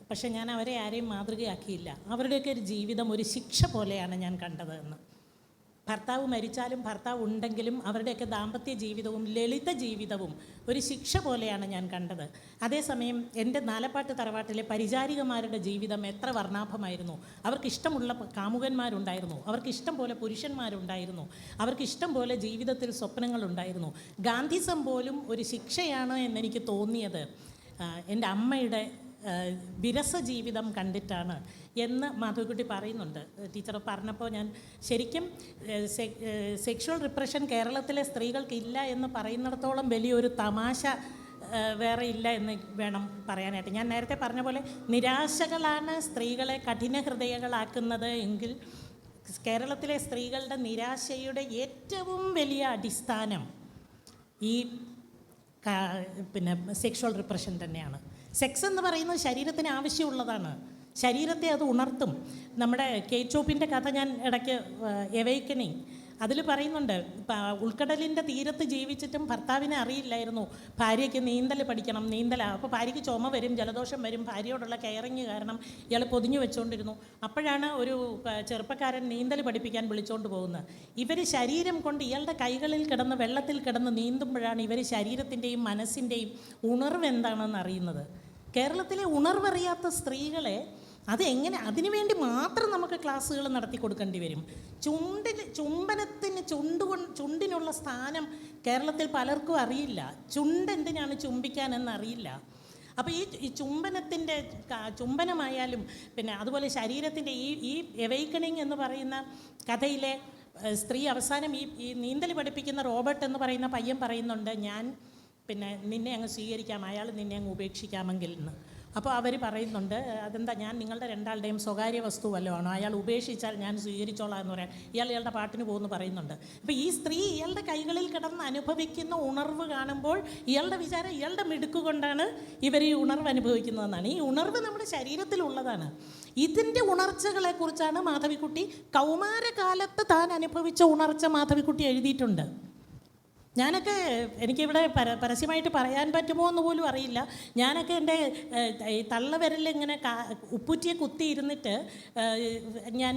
പക്ഷെ ഞാൻ അവരെ ആരെയും മാതൃകയാക്കിയില്ല. അവരുടെയൊക്കെ ഒരു ജീവിതം ഒരു ശിക്ഷ പോലെയാണ് ഞാൻ കണ്ടത് എന്ന്. ഭർത്താവ് മരിച്ചാലും ഭർത്താവ് ഉണ്ടെങ്കിലും അവരുടെയൊക്കെ ദാമ്പത്യ ജീവിതവും ലളിത ജീവിതവും ഒരു ശിക്ഷ പോലെയാണ് ഞാൻ കണ്ടത്. അതേസമയം എൻ്റെ നാലപ്പാട്ട് തറവാട്ടിലെ പരിചാരികമാരുടെ ജീവിതം എത്ര വർണ്ണാഭമായിരുന്നു. അവർക്കിഷ്ടമുള്ള കാമുകന്മാരുണ്ടായിരുന്നു, അവർക്കിഷ്ടം പോലെ പുരുഷന്മാരുണ്ടായിരുന്നു, അവർക്കിഷ്ടം പോലെ ജീവിതത്തിൽ സ്വപ്നങ്ങളുണ്ടായിരുന്നു. ഗാന്ധിസം പോലും ഒരു ശിക്ഷയാണ് എന്നെനിക്ക് തോന്നിയത് എൻ്റെ അമ്മയുടെ വിരസ ജീവിതം കണ്ടിട്ടാണ് എന്ന് മാധവിക്കുട്ടി പറയുന്നുണ്ട്. ടീച്ചർ പറഞ്ഞപ്പോൾ ഞാൻ ശരിക്കും സെക്ഷുവൽ റിപ്രഷൻ കേരളത്തിലെ സ്ത്രീകൾക്കില്ല എന്ന് പറയുന്നിടത്തോളം വലിയൊരു തമാശ വേറെ ഇല്ല എന്ന് വേണം പറയാനായിട്ട്. ഞാൻ നേരത്തെ പറഞ്ഞ പോലെ നിരാശകളാണ് സ്ത്രീകളെ കഠിന ഹൃദയകളാക്കുന്നത് എങ്കിൽ കേരളത്തിലെ സ്ത്രീകളുടെ നിരാശയുടെ ഏറ്റവും വലിയ അടിസ്ഥാനം ഈ പിന്നെ സെക്ഷുവൽ റിപ്രഷൻ തന്നെയാണ്. സെക്സ് എന്ന് പറയുന്നത് ശരീരത്തിന് ആവശ്യമുള്ളതാണ്, ശരീരത്തെ അത് ഉണർത്തും. നമ്മുടെ കേച്ചോപ്പിൻ്റെ കഥ ഞാൻ ഇടയ്ക്ക് എവൈക്കനിങ് അതിൽ പറയുന്നുണ്ട്, ഉൾക്കടലിൻ്റെ തീരത്ത് ജീവിച്ചിട്ടും ഭർത്താവിനെ അറിയില്ലായിരുന്നു ഭാര്യയ്ക്ക് നീന്തൽ പഠിക്കണം, അപ്പോൾ ഭാര്യയ്ക്ക് ചുമ വരും, ജലദോഷം വരും, ഭാര്യയോടുള്ള കെയറിങ് കാരണം ഇയാൾ പൊതിഞ്ഞു വെച്ചുകൊണ്ടിരുന്നു. അപ്പോഴാണ് ഒരു ചെറുപ്പക്കാരൻ നീന്തൽ പഠിപ്പിക്കാൻ വിളിച്ചുകൊണ്ട് പോകുന്നത്. ഇവർ ശരീരം കൊണ്ട് ഇയാളുടെ കൈകളിൽ കിടന്ന് വെള്ളത്തിൽ കിടന്ന് നീന്തുമ്പോഴാണ് ഇവർ ശരീരത്തിൻ്റെയും മനസ്സിൻ്റെയും ഉണർവ് എന്താണെന്ന് അറിയുന്നത്. കേരളത്തിലെ ഉണർവറിയാത്ത സ്ത്രീകളെ അതെങ്ങനെ, അതിനുവേണ്ടി മാത്രം നമുക്ക് ക്ലാസ്സുകൾ നടത്തി കൊടുക്കേണ്ടി വരും. ചുണ്ടിനുള്ള സ്ഥാനം കേരളത്തിൽ പലർക്കും അറിയില്ല. എന്തിനാണ് ചുംബിക്കാനെന്ന് അറിയില്ല. അപ്പോൾ ഈ ചുംബനമായാലും പിന്നെ അതുപോലെ ശരീരത്തിൻ്റെ ഈ എവൈക്കണിങ് എന്ന് പറയുന്ന കഥയിലെ സ്ത്രീ അവസാനം ഈ നീന്തൽ പഠിപ്പിക്കുന്ന റോബർട്ട് എന്ന് പറയുന്ന പയ്യൻ പറയുന്നുണ്ട്, ഞാൻ പിന്നെ നിന്നെ അങ്ങ് സ്വീകരിക്കാം, അയാൾ നിന്നെ അങ്ങ് ഉപേക്ഷിക്കാമെങ്കിൽ എന്ന്. അപ്പോൾ അവർ പറയുന്നുണ്ട്, അതെന്താ, ഞാൻ നിങ്ങളുടെ രണ്ടാളുടെയും സ്വകാര്യ വസ്തു വല്ലതും ആണോ, അയാൾ ഉപേക്ഷിച്ചാൽ ഞാൻ സ്വീകരിച്ചോളാം എന്ന് പറയാൻ ഇയാളുടെ പാട്ടിന് പോകുന്നു പറയുന്നുണ്ട്. അപ്പോൾ ഈ സ്ത്രീ ഇയാളുടെ കൈകളിൽ കിടന്ന് അനുഭവിക്കുന്ന ഉണർവ് കാണുമ്പോൾ ഇയാളുടെ വിചാരം ഇയാളുടെ മിടുക്ക് കൊണ്ടാണ് ഇവർ ഈ ഉണർവ് അനുഭവിക്കുന്നതെന്നാണ്. ഈ ഉണർവ് നമ്മുടെ ശരീരത്തിലുള്ളതാണ്. ഇതിൻ്റെ ഉണർച്ചകളെക്കുറിച്ചാണ് മാധവിക്കുട്ടി കൗമാരകാലത്ത് താൻ അനുഭവിച്ച ഉണർച്ച മാധവിക്കുട്ടി എഴുതിയിട്ടുണ്ട്. എനിക്കിവിടെ പരസ്യമായിട്ട് പറയാൻ പറ്റുമോ എന്ന് പോലും അറിയില്ല. ഞാനൊക്കെ എൻ്റെ തള്ളവിരലിൽ ഇങ്ങനെ ഉപ്പൂറ്റിയെ കുത്തിയിരുന്നിട്ട് ഞാൻ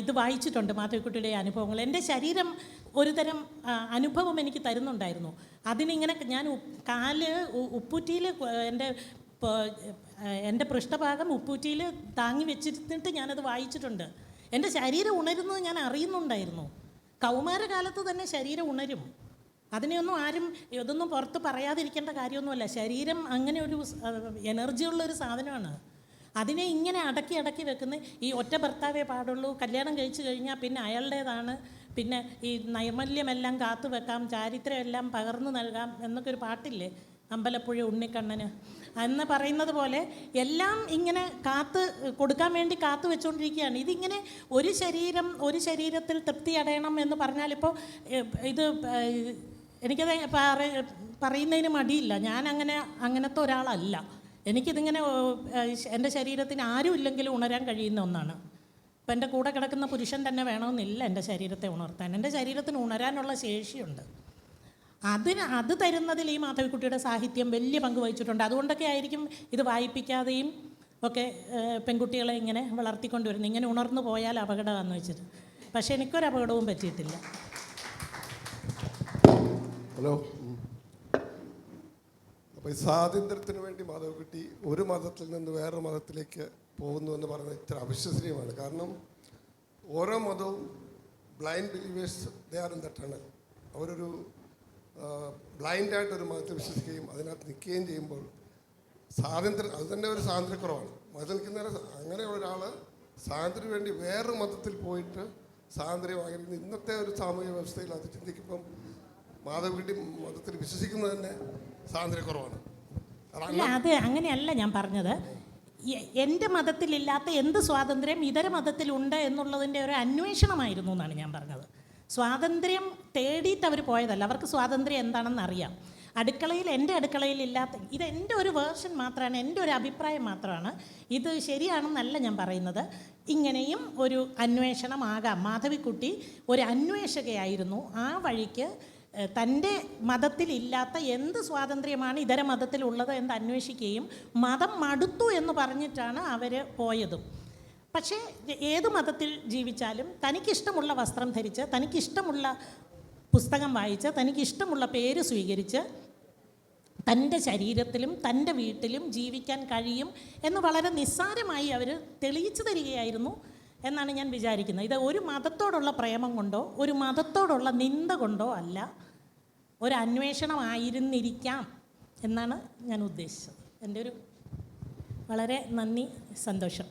ഇത് വായിച്ചിട്ടുണ്ട്, മാധവിക്കുട്ടിയുടെ അനുഭവങ്ങൾ. എൻ്റെ ശരീരം ഒരുതരം അനുഭവം എനിക്ക് തരുന്നുണ്ടായിരുന്നു. അതിനിങ്ങനെ ഞാൻ ഉപ്പൂറ്റിയിൽ എൻ്റെ പൃഷ്ഠഭാഗം ഉപ്പൂറ്റിയിൽ താങ്ങി വെച്ചിരുന്നിട്ട് ഞാനത് വായിച്ചിട്ടുണ്ട്. എൻ്റെ ശരീരം ഉണരുന്നത് ഞാൻ അറിയുന്നുണ്ടായിരുന്നു. കൗമാരകാലത്ത് തന്നെ ശരീരം ഉണരും. അതിനെയൊന്നും ആരും ഇതൊന്നും പുറത്ത് പറയാതിരിക്കേണ്ട കാര്യമൊന്നുമല്ല. ശരീരം അങ്ങനെ ഒരു എനർജിയുള്ളൊരു സാധനമാണ്. അതിനെ ഇങ്ങനെ അടക്കി വെക്കുന്ന ഈ ഒറ്റ ഭർത്താവേ പാടുള്ളൂ, കല്യാണം കഴിച്ചു കഴിഞ്ഞാൽ പിന്നെ അയാളുടേതാണ്, പിന്നെ ഈ നൈർമല്യമെല്ലാം കാത്തു വെക്കാം, ചാരിത്രമെല്ലാം പകർന്നു നൽകാം എന്നൊക്കെ ഒരു പാട്ടില്ലേ അമ്പലപ്പുഴ ഉണ്ണിക്കണ്ണന് എന്ന് പറയുന്നത് പോലെ എല്ലാം ഇങ്ങനെ കൊടുക്കാൻ വേണ്ടി കാത്തു വെച്ചുകൊണ്ടിരിക്കുകയാണ്. ഇതിങ്ങനെ ഒരു ശരീരത്തിൽ തൃപ്തി അടയണം എന്ന് പറഞ്ഞാലിപ്പോൾ ഇത് എനിക്കത് പറയുന്നതിന് മടിയില്ല. ഞാൻ അങ്ങനത്തെ ഒരാളല്ല. എനിക്കിതിങ്ങനെ എൻ്റെ ശരീരത്തിന് ആരും ഇല്ലെങ്കിലും ഉണരാൻ കഴിയുന്ന ഒന്നാണ്. ഇപ്പം എൻ്റെ കൂടെ കിടക്കുന്ന പുരുഷൻ തന്നെ വേണമെന്നില്ല എൻ്റെ ശരീരത്തെ ഉണർത്താൻ. എൻ്റെ ശരീരത്തിന് ഉണരാനുള്ള ശേഷിയുണ്ട്. അത് തരുന്നതിൽ ഈ മാധവിക്കുട്ടിയുടെ സാഹിത്യം വലിയ പങ്ക് വഹിച്ചിട്ടുണ്ട്. അതുകൊണ്ടൊക്കെ ആയിരിക്കും ഇത് വായിപ്പിക്കാതെയും ഒക്കെ പെൺകുട്ടികളെ ഇങ്ങനെ വളർത്തിക്കൊണ്ടുവരുന്നത്. ഇങ്ങനെ ഉണർന്നു പോയാൽ അപകടമാണെന്ന് വെച്ചിട്ട്. പക്ഷേ എനിക്കൊരു അപകടവും പറ്റിയിട്ടില്ല. ഹലോ. അപ്പോൾ ഈ സ്വാതന്ത്ര്യത്തിന് വേണ്ടി മാധവിക്കുട്ടി ഒരു മതത്തിൽ നിന്ന് വേറൊരു മതത്തിലേക്ക് പോകുന്നു എന്ന് പറയുന്നത് ഇത്ര അവിശ്വസനീയമാണ്. കാരണം ഓരോ മതവും blind believers they are in the tunnel. അവരൊരു ബ്ലൈൻഡായിട്ടൊരു മതത്തിൽ വിശ്വസിക്കുകയും അതിനകത്ത് നിൽക്കുകയും ചെയ്യുമ്പോൾ സ്വാതന്ത്ര്യം, അത് തന്നെ ഒരു സ്വാതന്ത്ര്യക്കുറവാണ്. മതത്തിൽ നിൽക്കുന്ന അങ്ങനെയുള്ള ഒരാൾ സ്വാതന്ത്ര്യം വേണ്ടി വേറൊരു മതത്തിൽ പോയിട്ട് സ്വാതന്ത്ര്യമായിരിക്കുന്നത് ഇന്നത്തെ ഒരു സാമൂഹിക വ്യവസ്ഥയിൽ അത് ചിന്തിക്കുമ്പം മാധവിക്കുട്ടി മതത്തിൽ വിശ്വസിക്കുന്നത് തന്നെ സ്വാതന്ത്ര്യക്കുറവാണ്. അല്ല, അത് അങ്ങനെയല്ല ഞാൻ പറഞ്ഞത്. എൻ്റെ മതത്തിലില്ലാത്ത എന്ത് സ്വാതന്ത്ര്യം ഇതര മതത്തിലുണ്ട് എന്നുള്ളതിൻ്റെ ഒരു അന്വേഷണമായിരുന്നു എന്നാണ് ഞാൻ പറഞ്ഞത്. സ്വാതന്ത്ര്യം തേടിയിട്ട് അവർ പോയതല്ല. അവർക്ക് സ്വാതന്ത്ര്യം എന്താണെന്ന് അറിയാം. എൻ്റെ അടുക്കളയിലില്ലാത്ത ഇത് എൻ്റെ ഒരു വേർഷൻ മാത്രമാണ്, എൻ്റെ ഒരു അഭിപ്രായം മാത്രമാണ്. ഇത് ശരിയാണെന്നല്ല ഞാൻ പറയുന്നത്. ഇങ്ങനെയും ഒരു അന്വേഷണമാകാം. മാധവിക്കുട്ടി ഒരു അന്വേഷകയായിരുന്നു. ആ വഴിക്ക് തൻ്റെ മതത്തിലില്ലാത്ത എന്ത് സ്വാതന്ത്ര്യമാണ് ഇതര മതത്തിലുള്ളത് എന്ന് അന്വേഷിക്കുകയും മതം മടുത്തു എന്ന് പറഞ്ഞിട്ടാണ് അവർ പോയതും. പക്ഷേ ഏത് മതത്തിൽ ജീവിച്ചാലും തനിക്കിഷ്ടമുള്ള വസ്ത്രം ധരിച്ച്, തനിക്കിഷ്ടമുള്ള പുസ്തകം വായിച്ച്, തനിക്കിഷ്ടമുള്ള പേര് സ്വീകരിച്ച് തൻ്റെ ശരീരത്തിലും തൻ്റെ വീട്ടിലും ജീവിക്കാൻ കഴിയും എന്ന് വളരെ നിസ്സാരമായി അവർ തെളിയിച്ചു തരികയായിരുന്നു എന്നാണ് ഞാൻ വിചാരിക്കുന്നത്. ഇത് ഒരു മതത്തോടുള്ള പ്രേമം കൊണ്ടോ ഒരു മതത്തോടുള്ള നിന്ദ കൊണ്ടോ അല്ല, ഒരു അന്വേഷണമായിരുന്നിരിക്കാം എന്നാണ് ഞാൻ ഉദ്ദേശിച്ചത്. എൻ്റെ ഒരു വളരെ നന്ദി, സന്തോഷം.